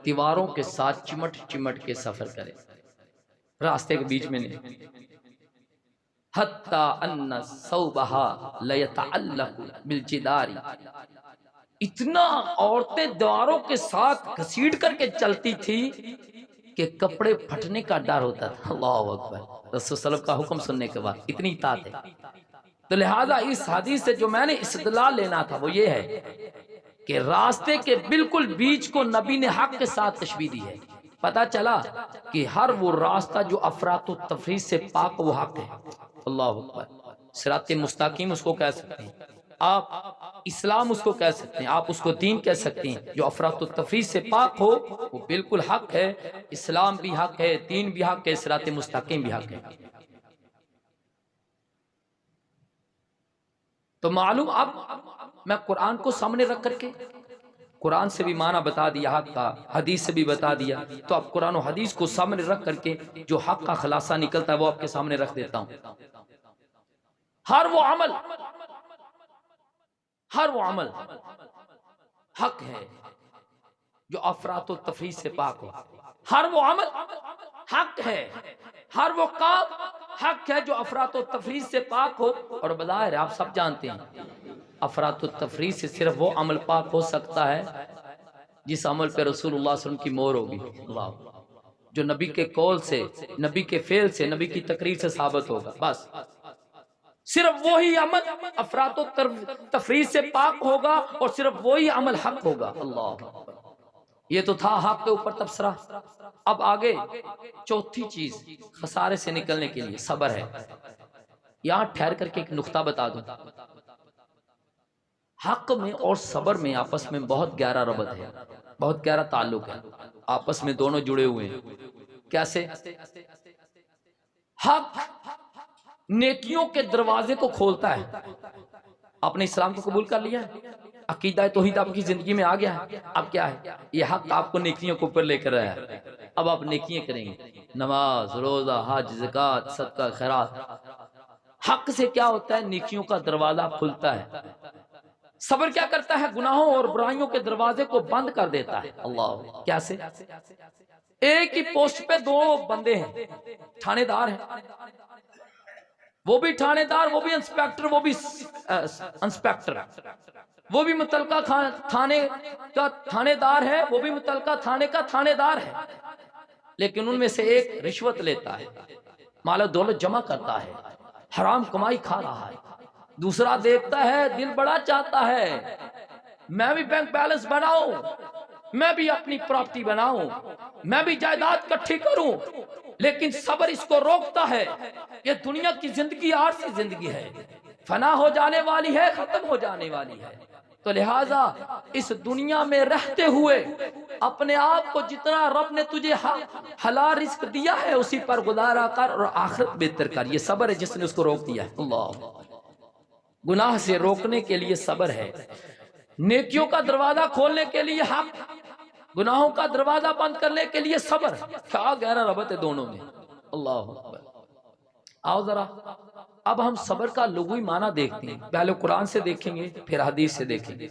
دیواروں کے ساتھ چمٹ چمٹ کے سفر کرے، راستے کے بیچ میں نہیں. حتی ان ثوبها لیتعلق بالجدار. اتنا عورتیں دیواروں کے ساتھ گھسیٹ کر کے چلتی تھی کہ کپڑے پھٹنے کا ڈر ہوتا تھا. اللہ اکبر. رسول صلی اللہ علیہ وسلم کا حکم سننے کے بعد اتنی اطاعت ہے. تو لہٰذا اس حدیث سے جو میں نے استدلال لینا تھا وہ یہ ہے کہ راستے کے بالکل بیچ کو نبی نے حق کے ساتھ تشبیہ دی ہے. پتا چلا کہ ہر وہ راستہ جو افراط و تفریط سے پاک وہ حق ہے. اللہ اکبر. صراط مستقیم اس کو کہہ سکتے ہیں آپ، اسلام اس کو کہہ سکتے ہیں آپ، اس کو دین کہہ سکتے ہیں. جو افراط و تفریط سے پاک ہو وہ بالکل حق ہے. اسلام بھی حق ہے، دین بھی حق ہے، صراط مستقیم بھی حق ہے. تو معلوم، اب میں قرآن کو سامنے رکھ کر کے قرآن سے بھی معنی بتا دیا حق کا، حدیث سے بھی بتا دیا، تو اب قرآن و حدیث کو سامنے رکھ کر کے جو حق کا خلاصہ نکلتا ہے وہ آپ کے سامنے رکھ دیتا ہوں. ہر وہ عمل حق ہے جو افراط و تفریط سے پاک ہو. ہر وہ عمل حق ہے، ہر وہ کام حق ہے جو افراط و تفریط سے پاک ہو. اور بظاہر آپ سب جانتے ہیں افراط و تفریط سے صرف وہ عمل پاک ہو سکتا ہے جس عمل پہ رسول اللہ صلی اللہ علیہ وسلم کی مہر ہوگی. اللہ، جو نبی کے قول سے، نبی کے فعل سے، نبی کی تقریر سے ثابت ہوگا. بس صرف وہی عمل افراط و تفریط سے پاک ہوگا اور صرف وہی عمل حق ہوگا. اللہ، یہ تو تھا حق کے اوپر تبصرہ. اب آگے چوتھی چیز خسارے سے نکلنے کے لیے صبر ہے. یہاں ٹھہر کر کے ایک نقطہ بتا دوں. حق میں اور صبر میں آپس میں بہت گہرا ربط ہے، بہت گہرا تعلق ہے، آپس میں دونوں جڑے ہوئے ہیں. کیسے؟ حق نیکیوں کے دروازے کو کھولتا ہے. آپ نے اسلام کو قبول کر لیا ہے، عقیدہ توحید آپ کی زندگی میں آ گیا ہے. اب کیا ہے؟ یہ حق آپ کو نیکیوں کے اوپر لے کر آیا ہے. اب آپ نیکیاں کریں گے، نماز، روزہ، حج، زکوٰۃ، صدقہ، خیرات. حق سے کیا ہوتا ہے؟ نیکیوں کا دروازہ کھلتا ہے. صبر کیا کرتا ہے؟ گناہوں اور برائیوں کے دروازے کو بند کر دیتا ہے. اللہ، کیسے؟ ایک ہی پوسٹ پہ دو بندے ہیں، تھانے دار ہیں، وہ بھی تھانے دار، وہ بھی انسپیکٹر، وہ بھی انسپیکٹر، وہ بھی متعلقہ تھانے کا تھانے دار ہے، وہ بھی متعلقہ تھانے کا تھانے دار ہے. لیکن ان میں سے ایک رشوت لیتا ہے، مال و دولت جمع کرتا ہے، حرام کمائی کھا رہا ہے. دوسرا دیکھتا ہے، دل بڑا چاہتا ہے میں بھی بینک بیلنس بناؤں، میں بھی اپنی پراپرٹی بناؤں، میں بھی جائیداد کٹھی کروں. لیکن صبر اس کو روکتا ہے. یہ دنیا کی زندگی عارضی زندگی ہے، فنا ہو جانے والی ہے، ختم ہو جانے والی ہے. تو لہٰذا اس دنیا میں رہتے ہوئے اپنے آپ کو جتنا رب نے تجھے حلال رزق دیا ہے اسی پر گزارا کر اور آخرت بہتر کر. یہ صبر ہے جس نے اس کو روک دیا ہے. اللہ، گناہ سے روکنے کے لیے صبر ہے، نیکیوں کا دروازہ کھولنے کے لیے حق، گناہوں کا دروازہ بند کرنے کے لیے صبر. کیا گہرا ربط ہے دونوں میں. اللہ اکبر. آؤ ذرا اب ہم صبر کا لغوی معنی دیکھتے ہیں. پہلے قرآن سے دیکھیں گے، پھر حدیث سے دیکھیں گے.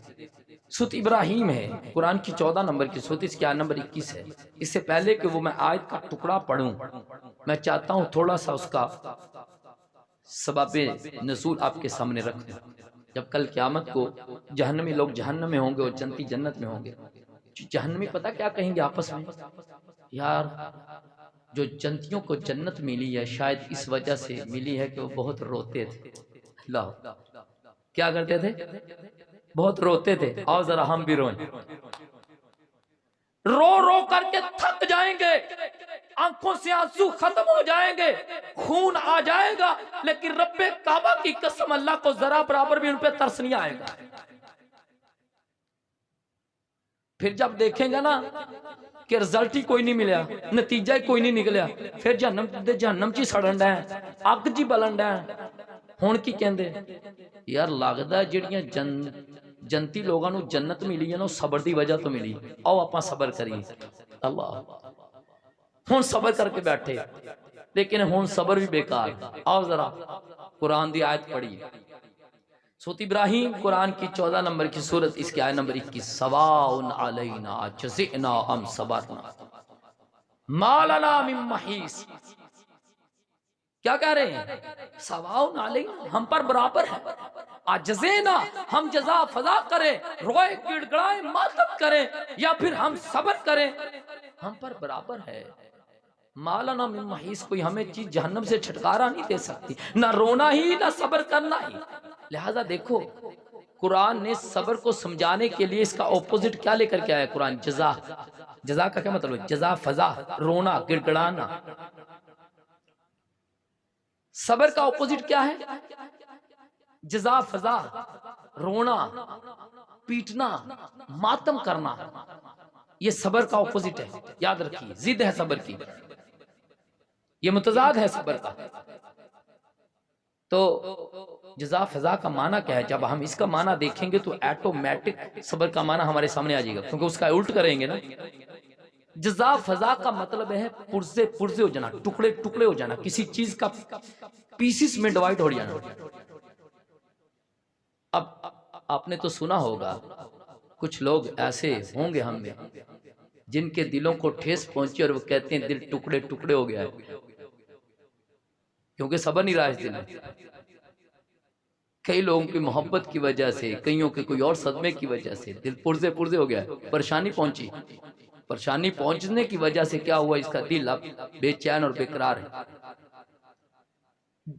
سورۃ ابراہیم ہے، قرآن کی 14 نمبر کی سورۃ، اس کی آیت نمبر 21 ہے. اس سے پہلے کہ وہ میں آیت کا ٹکڑا پڑھوں، میں چاہتا ہوں تھوڑا سا اس کا سبب نزول آپ کے سامنے رکھ دوں. جب کل قیامت کو جہنمی لوگ جہنم میں ہوں گے اور جنتی جنت میں ہوں گے، جہنمی پتہ کیا کہیں گے آپس میں؟ یار، جو جنتیوں کو جنت ملی ہے شاید اس وجہ سے ملی ہے کہ وہ بہت روتے تھے. اللہ، کیا کرتے تھے؟ بہت روتے تھے. آؤ ذرا ہم بھی روئیں. رو رو کر کے تھک جائیں گے، آنکھوں سے آنسو ختم ہو جائیں گے، خون آ جائے گا، لیکن رب کعبہ کی قسم اللہ کو ذرا برابر بھی ان پہ ترس نہیں آئے گا. پھر جب دیکھیں گے نا کہ رزلٹ ہی کوئی نہیں ملیا، نتیجہ ہی کوئی نہیں نکلیا، پھر جہنم چی سڑن ڈے اگ جی بلن ڈے ہون کی کہندے یار لگدا جڑیاں جنتی لوگاں نو جنت ملی ہے نا صبر دی وجہ تو ملی. آؤ اپاں صبر کریے. اللہ، ہن صبر کر کے بیٹھے، لیکن ہن صبر بھی بیکار. آؤ ذرا قرآن دی آیت پڑھی، سورۃ ابراہیم قرآن کی 14 نمبر کی سورت، اس کی آیت نمبر 21. سواء علینا جزعنا ام صبرنا ما لنا من محیص. کیا کہہ رہے ہیں؟ سواء علینا، ہم پر برابر ہے. اجزینا، ہم جزا فضا کریں، روئے گڑ گڑائیں ماتم کریں، یا پھر ہم صبر کریں، ہم پر برابر ہے. مالنا من محیص، کوئی ہمیں چیز جہنم سے چھٹکارا نہیں دے سکتی، نہ رونا ہی نہ صبر کرنا ہی. لہذا دیکھو قرآن نے صبر کو سمجھانے کے لیے اس کا اپوزٹ کیا لے کر کے آیا؟ قرآن جزا. جزا کا کیا مطلب ہے؟ جزا فضا، رونا، گڑ گڑانا۔ صبر کا اپوزٹ کیا ہے؟ جزا فضا، رونا، پیٹنا، ماتم کرنا، یہ صبر کا اپوزٹ ہے، یاد رکھیے، ضد ہے صبر کی، یہ متضاد ہے صبر کا۔ تو جزا فضا کا معنی کیا ہے؟ جب ہم اس کا معنی دیکھیں گے تو ایٹومیٹک صبر کا معنی ہمارے سامنے آ جائے گا، کیونکہ اس کا الٹ کریں گے نا۔ جزا فضا کا مطلب ہے پرزے پرزے ہو جانا، ٹکڑے ٹکڑے ہو جانا، کسی چیز کا پیسز میں ڈیوائڈ ہو جانا۔ اب آپ نے تو سنا ہوگا کچھ لوگ ایسے ہوں گے ہم میں جن کے دلوں کو ٹھیس پہنچی اور وہ کہتے ہیں دل ٹکڑے ٹکڑے ہو گیا ہے، کیونکہ صبر نہیں رہا اس دل میں۔ کئی لوگوں کی محبت کی وجہ سے، کئیوں کے کوئی اور صدمے کی وجہ سے دل پرزے پرزے ہو گیا ہے، پریشانی پہنچی۔ پریشانی پہنچنے کی وجہ سے کیا ہوا؟ اس کا دل اب بے چین اور بے قرار ہے،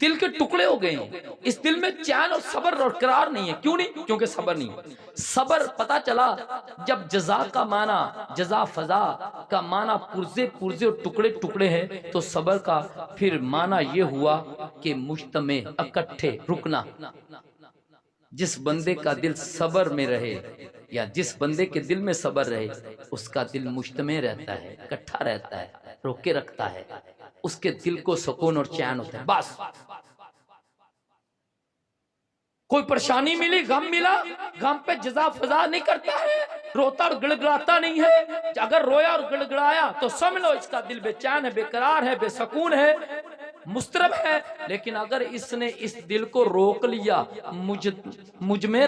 دل کے ٹکڑے ہو گئے ہیں، اس دل میں چین اور صبر اور قرار نہیں ہے۔ کیوں نہیں؟ کیونکہ صبر نہیں۔ صبر پتا چلا جب جزا کا معنی، جزا فضا کا معنی پرزے پرزے اور ٹکڑے ٹکڑے ہے، تو صبر کا پھر معنی یہ ہوا کہ مجتمع، اکٹھے، رکنا۔ جس بندے کا دل صبر میں رہے یا جس بندے کے دل میں صبر رہے، اس کا دل مجتمع رہتا ہے، اکٹھا رہتا ہے، روکے رکھتا ہے، اس کے دل کو سکون اور چین ہوتا ہے۔ بس کوئی پریشانی ملی، غم ملا، غم پہ جزا فضا نہیں کرتا ہے، روتا اور گڑ گڑاتا نہیں ہے۔ اگر رویا اور گڑ گڑایا تو سمجھ لو اس کا دل بے چین ہے، بے قرار ہے، بے سکون ہے، مضطرب ہے۔ لیکن اگر اس نے اس دل کو روک لیا، مجھ میں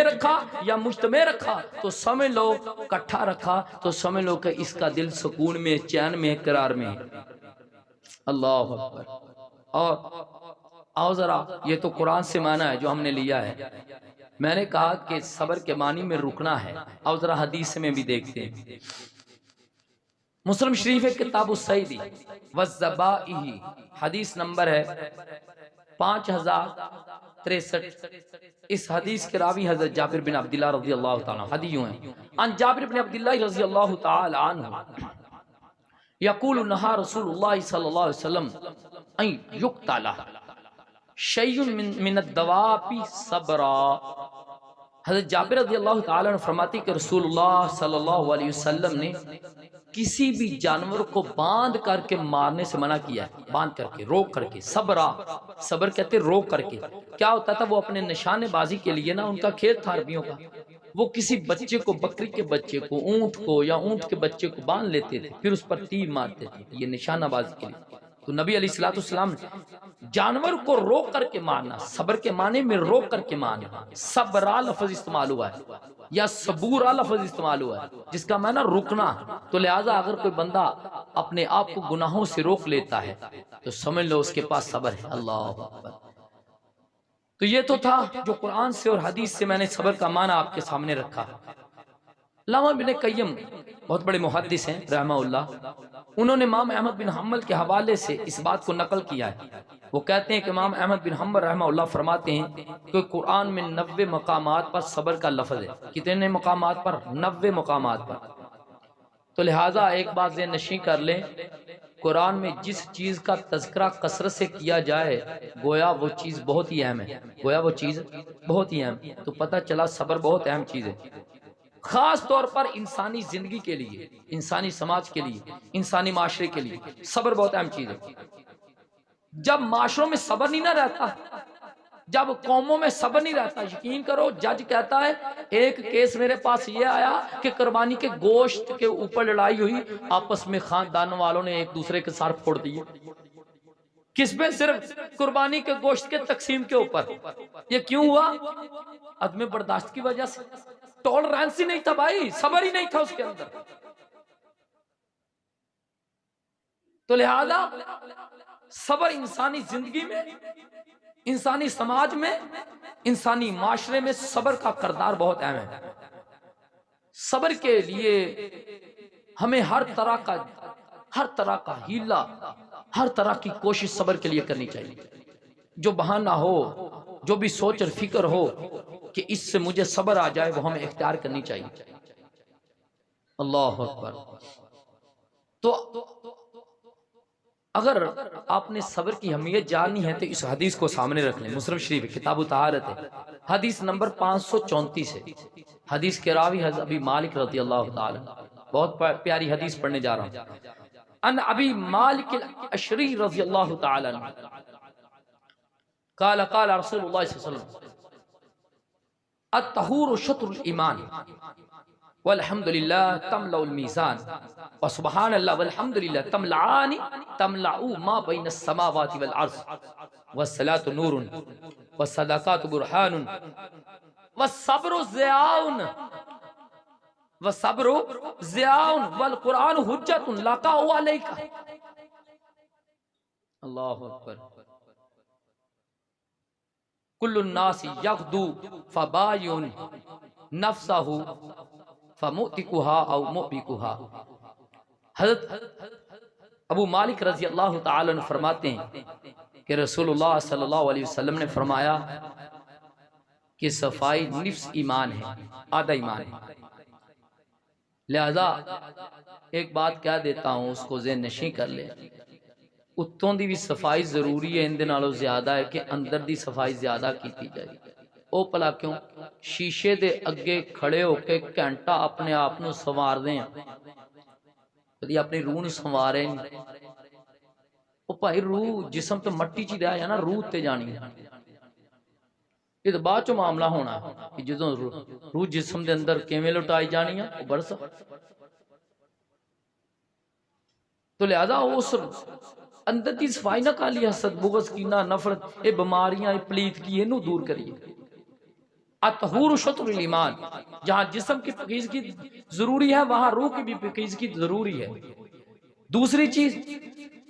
رکھا یا مجتمع رکھا، تو سمجھ لو کٹھا رکھا، تو سمجھ لو کہ اس کا دل سکون میں، چین میں، قرار میں ہے۔ اللہ اکبر۔ اور آؤ ذرا، یہ تو قرآن سے معنی ہے جو ہم نے لیا ہے۔ میں نے کہا کہ صبر کے معنی میں رکنا ہے، آؤ ذرا حدیث میں بھی دیکھتے ہیں۔ مسلم شریف کتاب الصیدی والذبائح، حدیث نمبر ہے 5063۔ اس حدیث کے راوی حضرت جابر بن عبداللہ رضی اللہ تعالیٰ عنہ، حدیث ہیں ان جابر بن عبداللہ رضی اللہ تعالیٰ عنہ یقول نہا رسول اللہ صلی اللہ علیہ وسلم ان یقتل شیء من الدواب صبرا۔ حضرت جابر رضی اللہ تعالیٰ عنہ فرماتی کہ رسول اللہ صلی اللہ علیہ وسلم نے کسی بھی جانور کو باندھ کر کے مارنے سے منع کیا ہے، باندھ کر کے، روک کر کے، صبرا، صبر کہتے روک کر کے۔ کیا ہوتا تھا؟ وہ اپنے نشانے بازی کے لیے نا، ان کا کھیت تھا عربیوں کا، وہ کسی بچے کو، بکری کے بچے کو، اونٹ کو یا اونٹ کے بچے کو باندھ لیتے تھے، پھر اس پر تیر مارتے تھے، یہ نشانہ بازی کے لیے۔ تو نبی علیہ السلام جانور کو روک کر کے مارنا، صبر کے معنی میں روک کر کے مارنا، صبرا لفظ استعمال ہوا ہے یا صبورا لفظ استعمال ہوا ہے، جس کا معنی رکنا۔ تو لہٰذا اگر کوئی بندہ اپنے آپ کو گناہوں سے روک لیتا ہے تو سمجھ لو اس کے پاس صبر ہے۔ اللہ اکبر۔ تو یہ تو تھا جو قرآن سے اور حدیث سے میں نے صبر کا معنی آپ کے سامنے رکھا۔ علامہ ابن قیم بہت بڑے محدث ہیں رحمہ اللہ، انہوں نے امام احمد بن حنبل کے حوالے سے اس بات کو نقل کیا ہے۔ وہ کہتے ہیں کہ امام احمد بن حنبل رحمہ اللہ فرماتے ہیں کہ قرآن میں 90 مقامات پر صبر کا لفظ ہے۔ کتنے مقامات پر؟ 90 مقامات پر۔ تو لہٰذا ایک بات ذہن نشین کر لیں، قرآن میں جس چیز کا تذکرہ کثرت سے کیا جائے گویا وہ چیز بہت ہی اہم ہے، گویا وہ چیز بہت ہی اہم۔ تو پتہ چلا صبر بہت اہم چیز ہے، خاص طور پر انسانی زندگی کے لیے، انسانی سماج کے لیے، انسانی معاشرے کے لیے صبر بہت اہم چیز ہے۔ جب معاشروں میں صبر نہیں نہ رہتا، جب قوموں میں صبر نہیں رہتا، یقین کرو جج کہتا ہے ایک کیس میرے پاس یہ آیا کہ قربانی کے گوشت کے اوپر لڑائی ہوئی، آپس میں خاندان والوں نے ایک دوسرے کے سر پھوڑ دیے۔ کس پہ؟ صرف قربانی کے گوشت کے تقسیم کے اوپر۔ یہ کیوں ہوا؟ عدم برداشت کی وجہ سے، ٹالرنس ہی نہیں تھا بھائی، صبر ہی نہیں تھا اس کے اندر۔ تو لہذا صبر انسانی زندگی میں، انسانی سماج میں، انسانی معاشرے میں صبر کا کردار بہت اہم ہے۔ صبر کے لیے ہمیں ہر طرح کا ہیلا، ہر طرح کی کوشش صبر کے لیے کرنی چاہیے۔ جو بہانہ ہو، جو بھی سوچ اور فکر ہو کہ اس سے مجھے صبر آ جائے، وہ ہمیں اختیار کرنی چاہیے۔ اللہ اکبر۔ تو اگر آپ نے صبر کی اہمیت جاننی ہے تو اس حدیث کو سامنے رکھ لیں، مسلم شریف کتاب الطہارت ہے، حدیث نمبر 534 ہے۔ حدیث کے راوی حضرت ابی مالک رضی اللہ تعالی، بہت پیاری حدیث پڑھنے جا رہا ہوں۔ ان ابی مالک الاشری رضی اللہ تعالی عنہ قال قال رسول اللہ صلی اللہ علیہ وسلم الطہور شطر الایمان والحمدللہ تملأ المیزان وسبحان اللہ والحمدللہ تملعان تملعو ما بین السماوات والارض والصلاة نور والصدقات برہان والصبر ضیاء والصبر ضیاء والقرآن حجت لک و علیک۔ اللہ اکبر۔ کل الناس یغدو فبایع نفسہ فمؤتکها او مؤبکها۔ حضرت ابو مالک رضی اللہ تعالی عنہ فرماتے ہیں کہ رسول اللہ صلی اللہ علیہ وسلم نے فرمایا کہ صفائی نفس ایمان ہے، آدھا ایمان ہے۔ لہذا ایک بات کہہ دیتا ہوں، اس کو ذہن نشین کر لے، اتوں دی بھی صفائی ضروری ہے، اندے نالوں زیادہ ہے کہ اندر دی صفائی زیادہ کیتی جائے۔ او پلا کیوں؟ شیشے دے اگے کھڑے ہو کے گھنٹہ اپنے آپ نو سنوار دیں، کدی اپنی روح نو سنوارے نہیں۔ او بھائی روح جسم تو مٹی چی رہا ہے نا، روح تے جانی ہے۔ یہ تو بعد چو معاملہ ہونا ہے کہ جدوں روح جسم دے اندر کیویں لٹائی جانی ہے وہ برسا۔ تو لہذا اس اندر دی صفائی نہ کالی، حسد بغض کینہ نفرت، اے بیماریاں اے پلیدگی انہوں دور کریے۔ الطہور شطر الایمان، جہاں جسم کی پاکیزگی ضروری ہے وہاں روح کی بھی پاکیزگی ضروری ہے۔ دوسری چیز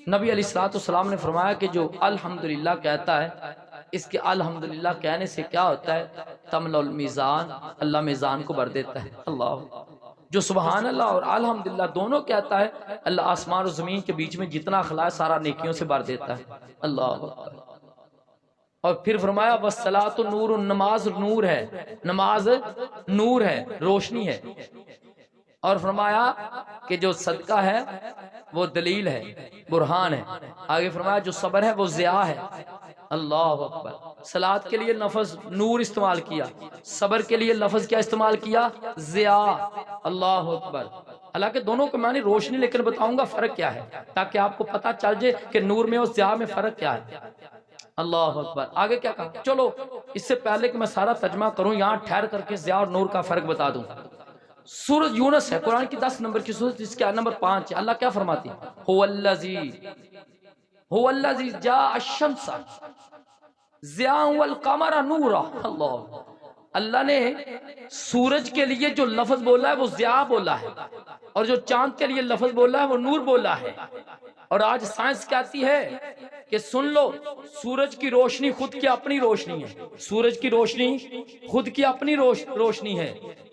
نبی علیہ السلام نے فرمایا کہ جو الحمدللہ کہتا ہے، اس کے الحمدللہ کہنے سے کیا ہوتا ہے؟ تملأ المیزان، اللہ میزان کو بھر دیتا ہے۔ اللہ، جو سبحان اللہ اور الحمدللہ دونوں کہتا ہے، اللہ آسمان و زمین کے بیچ میں جتنا خلا ہے سارا نیکیوں سے بھر دیتا ہے۔ اللہ اکبر۔ اور پھر فرمایا والصلاۃ نور، نماز نور ہے، نماز نور ہے، روشنی ہے۔ اور فرمایا کہ جو صدقہ ہے وہ دلیل ہے، برہان ہے۔ آگے فرمایا جو صبر ہے وہ ضیاء ہے۔ اللہ اکبر۔ صلاۃ کے لیے لفظ نور استعمال کیا، صبر کے لیے لفظ کیا استعمال کیا؟ ضیاء۔ اللہ اکبر۔ حالانکہ دونوں کے معنی روشنی، لیکن بتاؤں گا فرق کیا ہے تاکہ آپ کو پتہ چل جائے کہ نور میں اور ضیاء میں فرق کیا ہے۔ اللہ اکبر۔ آگے کیا کہا؟ چلو اس سے پہلے کہ میں سارا ترجمہ کروں، یہاں ٹھہر کر کے ضیاء اور نور کا فرق بتا دوں۔ سورۃ یونس ہے، قرآن کی 10 نمبر کی سورۃ، جس کے آیت نمبر 5 ہے۔ اللہ کیا فرماتی ہے؟ هو الذی جاء الشمس ضیاء والقمر نورا۔ اللہ نے سورج کے لیے جو لفظ بولا ہے وہ ضیاء بولا ہے، اور جو چاند کے لیے لفظ بولا ہے وہ نور بولا ہے۔ اور آج سائنس کہتی ہے کہ سن لو، سورج کی روشنی خود کی اپنی روشنی ہے، سورج کی روشنی خود کی اپنی روشنی ہے،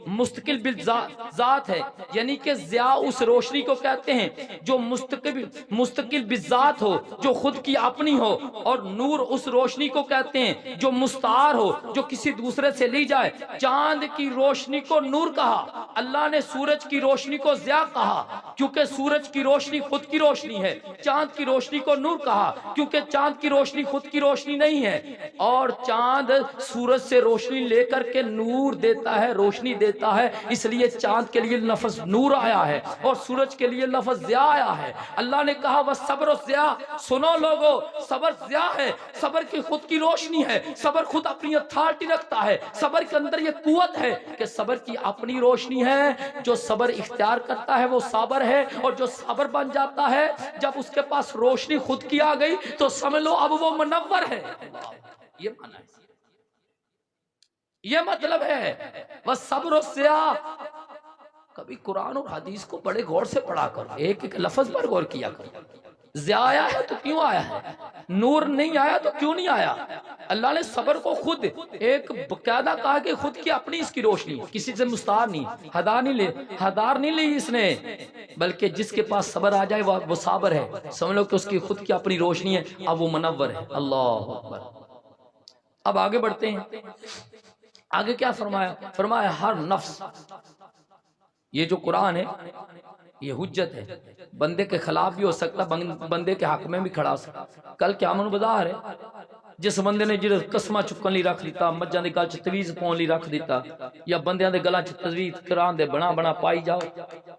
مستقل بالذات ہے، یعنی کہ ضیاء اس روشنی کو کہتے ہیں جو مستقل بالذات ہو، جو خود کی اپنی ہو، اور نور اس روشنی کو کہتے ہیں جو مستعار ہو، جو کسی دوسرے سے لی جائے۔ چاند کی روشنی کو نور کہا، اللہ نے سورج کی روشنی کو ضیاء کہا کیونکہ سورج کی روشنی خود کی روشنی ہے۔ چاند کی روشنی کو نور کہا کیونکہ چاند کی روشنی خود کی روشنی نہیں ہے، اور چاند سورج سے روشنی لے کر کے نور دیتا ہے، روشنی دیتا ہے، اس لیے چاند کے لیے لفظ نور آیا ہے اور سورج کے لیے لفظ ضیاء آیا ہے۔ اللہ نے کہا وَالصَّبْرُ ضیاء، سنو لوگو، صبر ضیاء ہے، صبر کی خود کی روشنی ہے، صبر خود اپنی اتھارٹی رکھتا ہے، صبر کے اندر یہ قوت ہے کہ صبر کی اپنی روشنی ہے۔ جو صبر اختیار کرتا ہے وہ صابر ہے، اور جو صابر بن جاتا ہے جب اس کے پاس روشنی خود کی آ گئی تو سمجھ لو اب وہ منور ہے۔ یہ معنی ہے، یہ مطلب ہے وَالصَّبْرُ ضیاء۔ کبھی قرآن اور حدیث کو بڑے غور سے پڑھا کرو، ایک ایک لفظ پر غور کیا کرو۔ ضیاء آیا ہے تو کیوں آیا ہے؟ نور نہیں آیا تو کیوں نہیں آیا؟ اللہ نے صبر کو خود ایک باقاعدہ کہا کہ خود کی اپنی اس کی روشنی، کسی سے مستعار نہیں، ہدار نہیں لی اس نے، بلکہ جس کے پاس صبر آ جائے وہ صابر ہے، سمجھ لو کہ اس کی خود کی اپنی روشنی ہے، اب وہ منور ہے۔ اللہ اکبر۔ اب آگے بڑھتے ہیں، آگے کیا فرمایا؟ فرمایا ہر نفس یہ جو قرآن ہے یہ حجت ہے، بندے کے خلاف بھی ہو سکتا، بندے کے حق میں بھی کھڑا ہو سکتا۔ کل قیامت بازار ہے، جس بندے نے جڑے قسمہ چکن لی رکھ دیتا، مجھاں دے گل چ تویز پون لی رکھ دیتا، یا بندیاں دے گلاں چ تویز قرآن دے بنا بنا پائی جاؤ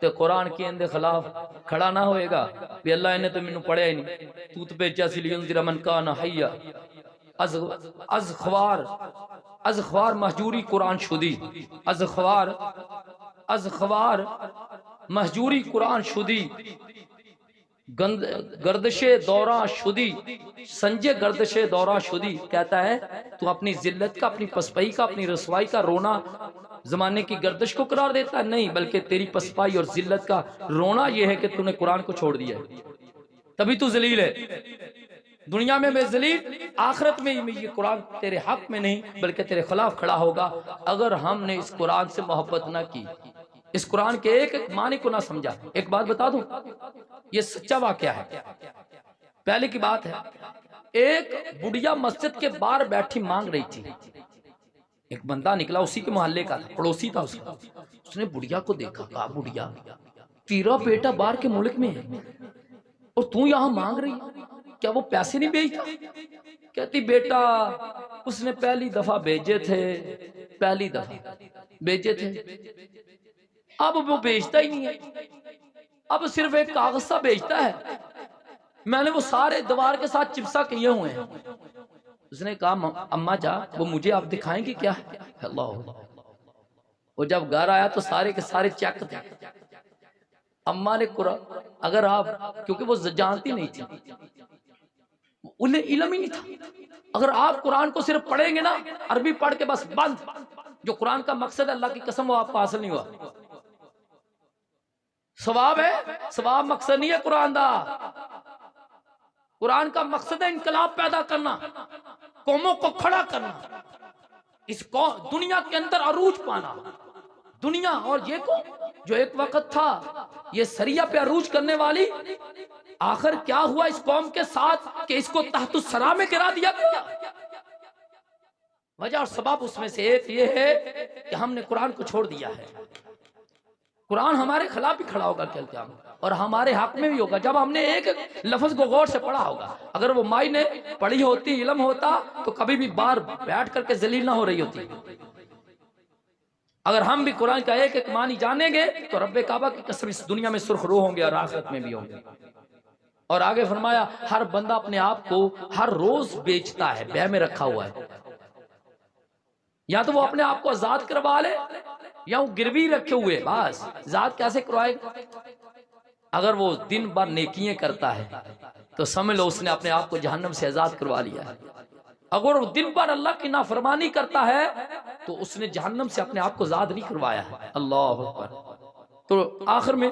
تے قرآن کے اندے خلاف کھڑا نہ ہوئے گا بھی اللہ نے تو مینوں پڑھیا ہی نہیں، تو تے بھیجا سی لینذر من کان حیا۔ از خوار مہجوری قرآن شدی، از خوار مہجوری قرآن شدی، گردش دوراں شدی، سنجے گردش دوراں شدی۔ کہتا ہے تو اپنی ذلت کا، اپنی پسپائی کا، اپنی رسوائی کا رونا زمانے کی گردش کو قرار دیتا ہے؟ نہیں، بلکہ تیری پسپائی اور ذلت کا رونا یہ ہے کہ تو نے قرآن کو چھوڑ دیا ہے، تبھی تو ذلیل ہے۔ دنیا میں بے ذلیل، آخرت میں یہ قرآن تیرے حق میں نہیں بلکہ تیرے خلاف کھڑا ہوگا اگر ہم نے اس قرآن سے محبت نہ کی، اس قرآن کے ایک ایک معنی کو نہ سمجھا۔ ایک بات بتا دوں، یہ سچا واقعہ ہے۔ پہلے کی بات ہے، ایک بڑھیا مسجد کے باہر بیٹھی مانگ رہی تھی، ایک بندہ نکلا اسی کے محلے کا تھا، پڑوسی تھا اس کا۔ اس نے بڑھیا کو دیکھا، کہا بڑھیا تیرا بیٹا باہر کے ملک میں ہے اور تو یہاں مانگ رہی ہے، کیا وہ پیسے نہیں بھیجتا؟ کہتی بیٹا اس نے پہلی دفعہ بھیجے تھے، پہلی دفعہ بھیجے تھے، اب وہ بھیجتا ہی نہیں ہے، اب صرف ایک کاغذ سا بھیجتا ہے، میں نے وہ سارے دوار کے ساتھ چپسا کیے ہوئے ہیں۔ اس نے کہا اماں جا وہ مجھے آپ دکھائیں گے کیا ہے؟ اللہ، وہ جب گھر آیا تو سارے کے سارے چیک تھے۔ اماں نے قرآن، اگر آپ، کیونکہ وہ جانتی نہیں تھی، انہیں علم ہی نہیں تھا، اگر آپ قرآن کو صرف پڑھیں گے نا، عربی پڑھ کے بس بند، جو قرآن کا مقصد ہے اللہ کی قسم وہ آپ کو حاصل نہیں ہوا۔ ثواب ہے، ثواب مقصد نہیں ہے قرآن دا۔ قرآن کا مقصد ہے انقلاب پیدا کرنا، قوموں کو کھڑا کرنا، اس دنیا کے اندر عروج پانا۔ دنیا اور یہ قوم جو ایک وقت تھا یہ سریہ پہ عروج کرنے والی، آخر کیا ہوا اس قوم کے ساتھ کہ اس کو تحت الثرى میں گرا دیا گیا؟ وجہ اور سبب اس میں سے ایک یہ ہے کہ ہم نے قرآن کو چھوڑ دیا ہے۔ قرآن ہمارے خلاف بھی کھڑا ہوگا کل قیامت اور ہمارے حق میں بھی ہوگا جب ہم نے ایک لفظ کو غور سے پڑھا ہوگا۔ اگر وہ مائی نے پڑھی ہوتی، علم ہوتا تو کبھی بھی باہر بیٹھ کر کے ذلیل نہ ہو رہی ہوتی۔ اگر ہم بھی قرآن کا ایک ایک معنی جانیں گے تو رب کعبہ کی قسم اس دنیا میں سرخ رو ہوں گے اور آخرت میں بھی ہوں گے۔ اور آگے فرمایا ہر بندہ اپنے آپ کو ہر روز بیچتا ہے، بیع میں رکھا ہوا ہے، یا تو وہ اپنے آپ کو آزاد کروا لے یا وہ گروی رکھے ہوئے، بس آزاد کیسے کروائے گا؟ اگر وہ دن بھر نیکیاں کرتا ہے تو سمجھ لو اس نے اپنے آپ کو جہنم سے آزاد کروا لیا ہے، اگر وہ دن بھر اللہ کی نافرمانی کرتا ہے تو اس نے جہنم سے اپنے آپ کو آزاد نہیں کروایا ہے۔ اللہ اکبر۔ تو آخر میں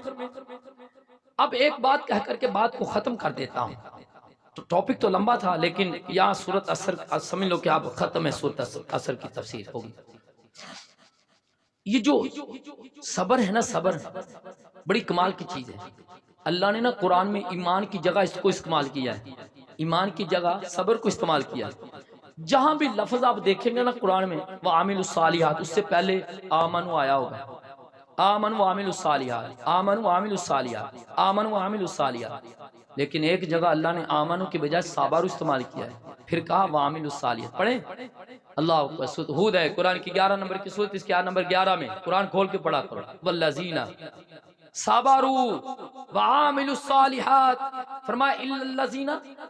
اب ایک بات کہہ کر کے بات کو ختم کر دیتا ہوں، تو ٹاپک تو لمبا تھا لیکن یہاں سورۃ اثر سمجھ لو کہ اب ختم ہے، سورۃ اثر کی تفسیر ہوگی۔ یہ جو صبر ہے نا، صبر بڑی کمال کی چیز ہے۔ اللہ نے نا قرآن میں ایمان کی جگہ اس کو استعمال کیا ہے، ایمان کی جگہ صبر کو استعمال کیا ہے۔ جہاں بھی لفظ آپ دیکھیں گے نا قرآن میں وَعَامِلُ الصَّالِحَاتِ، اس سے پہلے آمنو آیا ہوگا، آمن وعامل الصالحات، آمن وعامل الصالحات، آمن وعامل الصالحات، لیکن ایک جگہ اللہ نے آمنو کی بجائے صابر استعمال کیا ہے، پھر کہا وعامل الصالحات۔ پڑھیں اللہ اکبر۔ سورۃ ہود ہے، قرآن کی 11 نمبر کی سورت، اس کے آیت نمبر 11 میں قرآن کھول کے پڑھا کرو، والذین صبروا وعاملوا الصالحات، فرمایا الا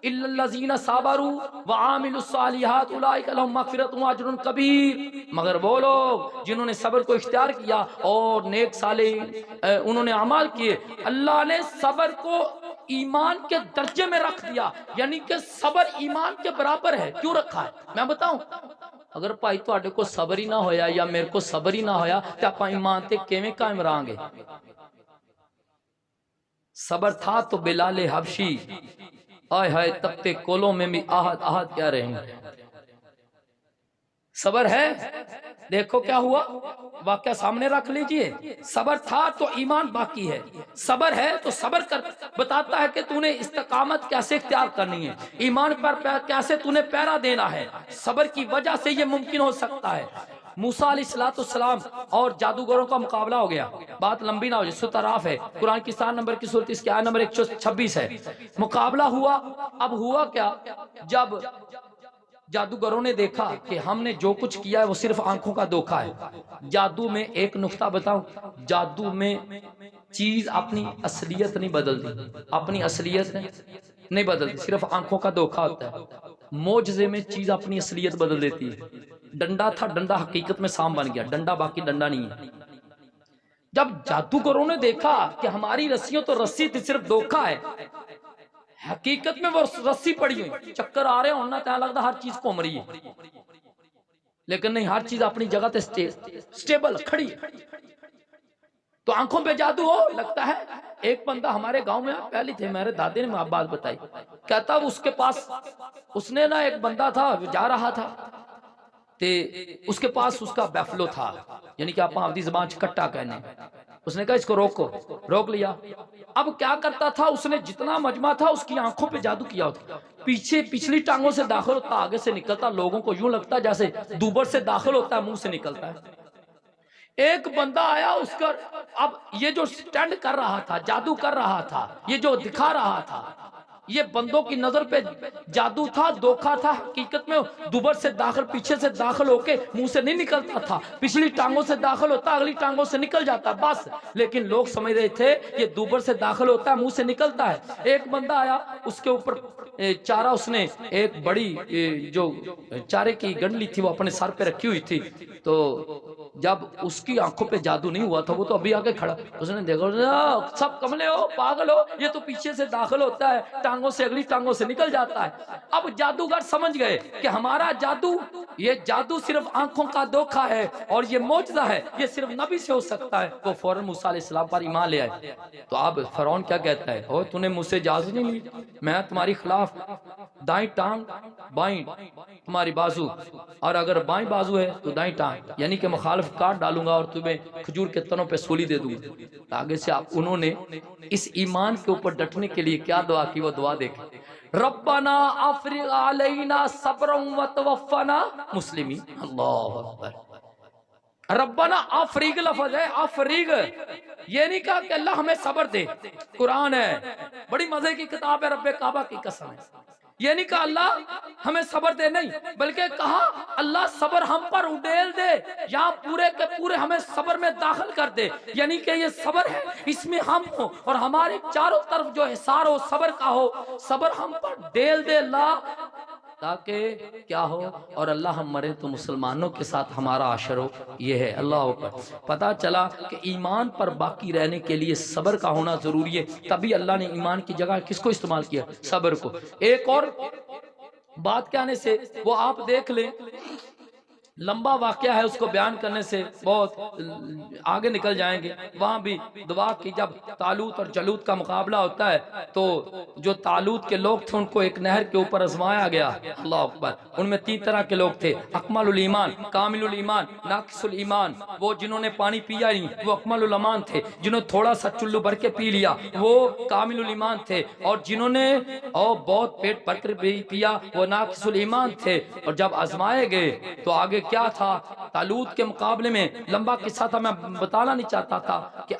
الذین صبروا وعاملوا الصالحات اولئک لهم مغفرۃ واجر کبیر، مگر وہ لوگ جنہوں نے صبر کو اختیار کیا اور نیک صالح انہوں نے اعمال کیے، اللہ نے صبر کو ایمان کے درجے میں رکھ دیا، یعنی کہ صبر ایمان کے برابر ہے۔ کیوں رکھا ہے میں بتاؤں، اگر بھائی تواڈے کو صبر ہی نہ ہویا یا میرے کو صبر ہی نہ ہویا تے اپاں ایمان تے کیویں قائم رہاں گے؟ صبر تھا تو بلال حبشی آئے ہائے تپتے کولوں میں بھی آہد آہد کیا رہے ہیں۔ صبر ہے، دیکھو کیا ہوا، واقعہ سامنے رکھ لیجئے۔ صبر تھا تو ایمان باقی ہے، صبر ہے تو صبر کر بتاتا ہے کہ تو نے استقامت کیسے اختیار کرنی ہے، ایمان پر کیسے تو نے پیرا دینا ہے۔ صبر کی وجہ سے یہ ممکن ہو سکتا ہے۔ موسیٰ علیہ السلام اور جادوگروں کا مقابلہ ہو گیا. بات لمبی نہ ہو جائے، سورۃ اعراف ہے، قرآن کی 7 نمبر کی سورت، اس کی آیت نمبر 126 ہے. مقابلہ ہوا. اب ہوا کیا، جب جادوگروں نے دیکھا کہ ہم نے جو کچھ کیا ہے وہ صرف آنکھوں کا دھوکا ہے. جادو میں ایک نقطہ بتاؤں، جادو میں چیز اپنی اصلیت نہیں بدلتی، اپنی اصلیت نہیں بدلتی، صرف آنکھوں کا دھوکا ہوتا ہے. معجزے میں چیز اپنی اصلیت بدل دیتی ہے. ڈنڈا تھا، ڈنڈا حقیقت میں سام بن گیا، ڈنڈا باقی ڈنڈا نہیں ہے. جب جادوگروں نے دیکھا کہ ہماری رسیوں تو رسی تھی، صرف دھوکا ہے، حقیقت میں وہ رسی پڑی ہوئی، چکر آ رہے ہونا تھا، لگتا ہر چیز گھوم رہی ہے، لیکن نہیں، ہر چیز اپنی جگہ تے سٹیبل کھڑی ہے. تو آنکھوں پہ جادو ہو لگتا ہے. ایک بندہ ہمارے گاؤں میں پہلی تھے، میرے دادے نے بات بتائی، کہتا اس کے پاس، اس نے نا ایک بندہ تھا جا رہا تھا تے اس کے پاس اس کا بیفلو تھا، یعنی کہ آپ آفدی زبان چکٹا کہنے. اس نے کہا اس کو روکو، روک لیا. اب کیا کرتا تھا، اس نے جتنا مجمع تھا اس کی آنکھوں پہ جادو کیا ہوتا، پیچھے پچھلی ٹانگوں سے داخل ہوتا، آگے سے نکلتا، لوگوں کو یوں لگتا جیسے دوبر سے داخل ہوتا ہے، منہ سے نکلتا ہے. ایک بندہ آیا اس کا، اب یہ جو سٹینڈ کر رہا تھا، جادو کر رہا تھا، یہ جو دکھا رہا تھا، یہ بندوں کی نظر پہ جادو تھا، دھوکا تھا. حقیقت میں دوبر سے داخل، پیچھے سے داخل ہو کے منہ سے نہیں نکلتا تھا، پچھلی ٹانگوں سے داخل ہوتا، اگلی ٹانگوں سے نکل جاتا بس. لیکن لوگ سمجھ رہے تھے یہ دوبر سے داخل ہوتا ہے، منہ سے نکلتا ہے. ایک بندہ آیا، اس کے اوپر چارہ، اس نے ایک بڑی جو چارے کی گنڈلی تھی وہ اپنے سر پہ رکھی ہوئی تھی. تو جب اس کی آنکھوں پہ جادو نہیں ہوا تھا، وہ تو ابھی آگے کھڑا، اس نے دیکھا سب کملے ہو، پاگل ہو، یہ تو پیچھے سے داخل ہوتا ہے، ٹانگوں سے اگلی ٹانگوں سے نکل جاتا ہے. اب جادوگر سمجھ گئے کہ ہمارا جادو، یہ جادو صرف آنکھوں کا دھوکا ہے اور یہ معجزہ ہے، یہ صرف نبی سے ہو سکتا ہے. وہ فوراً موسیٰ علیہ السلام پر ایمان لے آئے. تو اب فرعون کیا کہتا ہے، او تو نے مجھ سے اجازت نہیں لی، میں تمہاری خلاف دائیں ٹانگ بائیں تمہاری بازو، اور اگر بائیں بازو ہے تو دائیں ٹانگ، یعنی کہ مخالف کاٹ ڈالوں گا اور تمہیں کھجور کے تنوں پہ سولی دے دوں گا. آگے سے انہوں نے اس ایمان کے اوپر ڈٹنے کے لیے کیا دعا کی، وہ دعا دیکھیں. ربنا افرغ علینا صبرا وتوفنا مسلمین. اللہ اکبر. ربنا افریغ لفظ ہے، افریغ، یہ نہیں کہا کہ اللہ ہمیں صبر دے. قرآن ہے، بڑی مزے کی کتاب ہے، رب کعبہ کی قسم ہے. یہ نہیں کہا اللہ ہمیں صبر دے، نہیں، بلکہ کہا اللہ صبر ہم پر اڈیل دے، یا پورے کے پورے ہمیں صبر میں داخل کر دے. یعنی کہ یہ صبر ہے، اس میں ہم ہو اور ہمارے چاروں طرف جو حصار ہو صبر کا ہو، صبر ہم پر ڈیل دے اللہ، تاکہ کیا ہو، اور اللہ ہم مرے تو مسلمانوں کے ساتھ ہمارا عشر ہو. یہ ہے اللہ اوپر. پتہ چلا کہ ایمان پر باقی رہنے کے لیے صبر کا ہونا ضروری ہے. تبھی اللہ نے ایمان کی جگہ کس کو استعمال کیا، صبر کو. ایک اور بات کہنے سے وہ آپ دیکھ لیں، لمبا واقعہ ہے، اس کو بیان کرنے سے بہت آگے نکل جائیں گے. وہاں بھی دعا کی، جب طالوت اور جالوت کا مقابلہ ہوتا ہے تو جو طالوت کے لوگ تھے ان کو ایک نہر کے اوپر آزمایا گیا. اللہ اکبر. ان میں 3 طرح کے لوگ تھے، اکمل الایمان، کامل الایمان، ناقص الایمان. وہ جنہوں نے پانی پیا نہیں وہ اکمل الایمان تھے، جنہوں نے تھوڑا سا چلو بھر کے پی لیا وہ کامل الایمان تھے، اور جنہوں نے بہت پیٹ بھر کر پیا وہ ناقص الایمان تھے. اور جب آزمائے گئے تو آگے کیا تھا، طالوت کے مقابلے میں لمبا قصہ تھا، میں بتانا نہیں چاہتا تھا کہ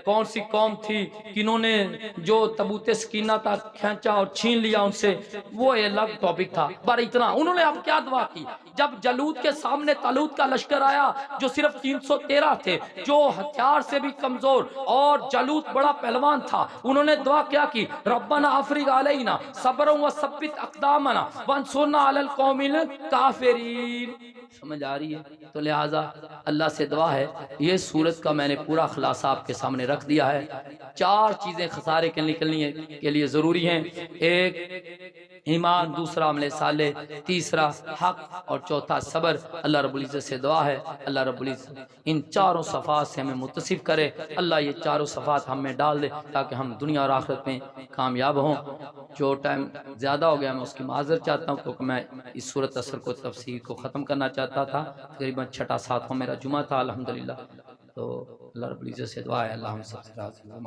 کون سی قوم تھی کنہوں نے جو تابوت سکینہ تھا کھینچا اور چھین لیا ان سے، وہ الگ ٹاپک تھا. پر اتنا انہوں نے اب کیا دعا کی، جب جالوت کے سامنے طالوت کا لشکر آیا جو صرف 313 تھے، جو ہتھیار سے بھی کمزور، اور جالوت بڑا پہلوان تھا، انہوں نے دعا کیا کی، ربنا افرغ علینا صبرا وثبت اقدامنا وانصرنا علی القوم الکافرین. سمجھ آ رہی ہے؟ تو لہٰذا اللہ سے دعا ہے، یہ سورت کا میں نے پورا خلاصہ آپ کے سامنے رکھ دیا ہے. 4 چیزیں خسارے کے نکلنے کے لیے ضروری ہیں، ایک ایمان، دوسرا عمل صالح، تیسرا حق، اور چوتھا صبر. اللہ رب العزت سے دعا ہے اللہ رب العزت ان 4 صفات سے ہمیں متصف کرے. اللہ یہ 4 صفات ہم میں ڈال دے تاکہ ہم دنیا اور آخرت میں کامیاب ہوں. جو ٹائم زیادہ ہو گیا میں اس کی معذرت چاہتا ہوں، کیونکہ میں اس سورت اثر کو تفسیر کو ختم کرنا چاہتا تھا. تقریباً 6 7 میرا جمعہ تھا الحمدللہ. تو اللہ رب العزت سے دعا ہے اللہ ہم سب سے راضی ہو.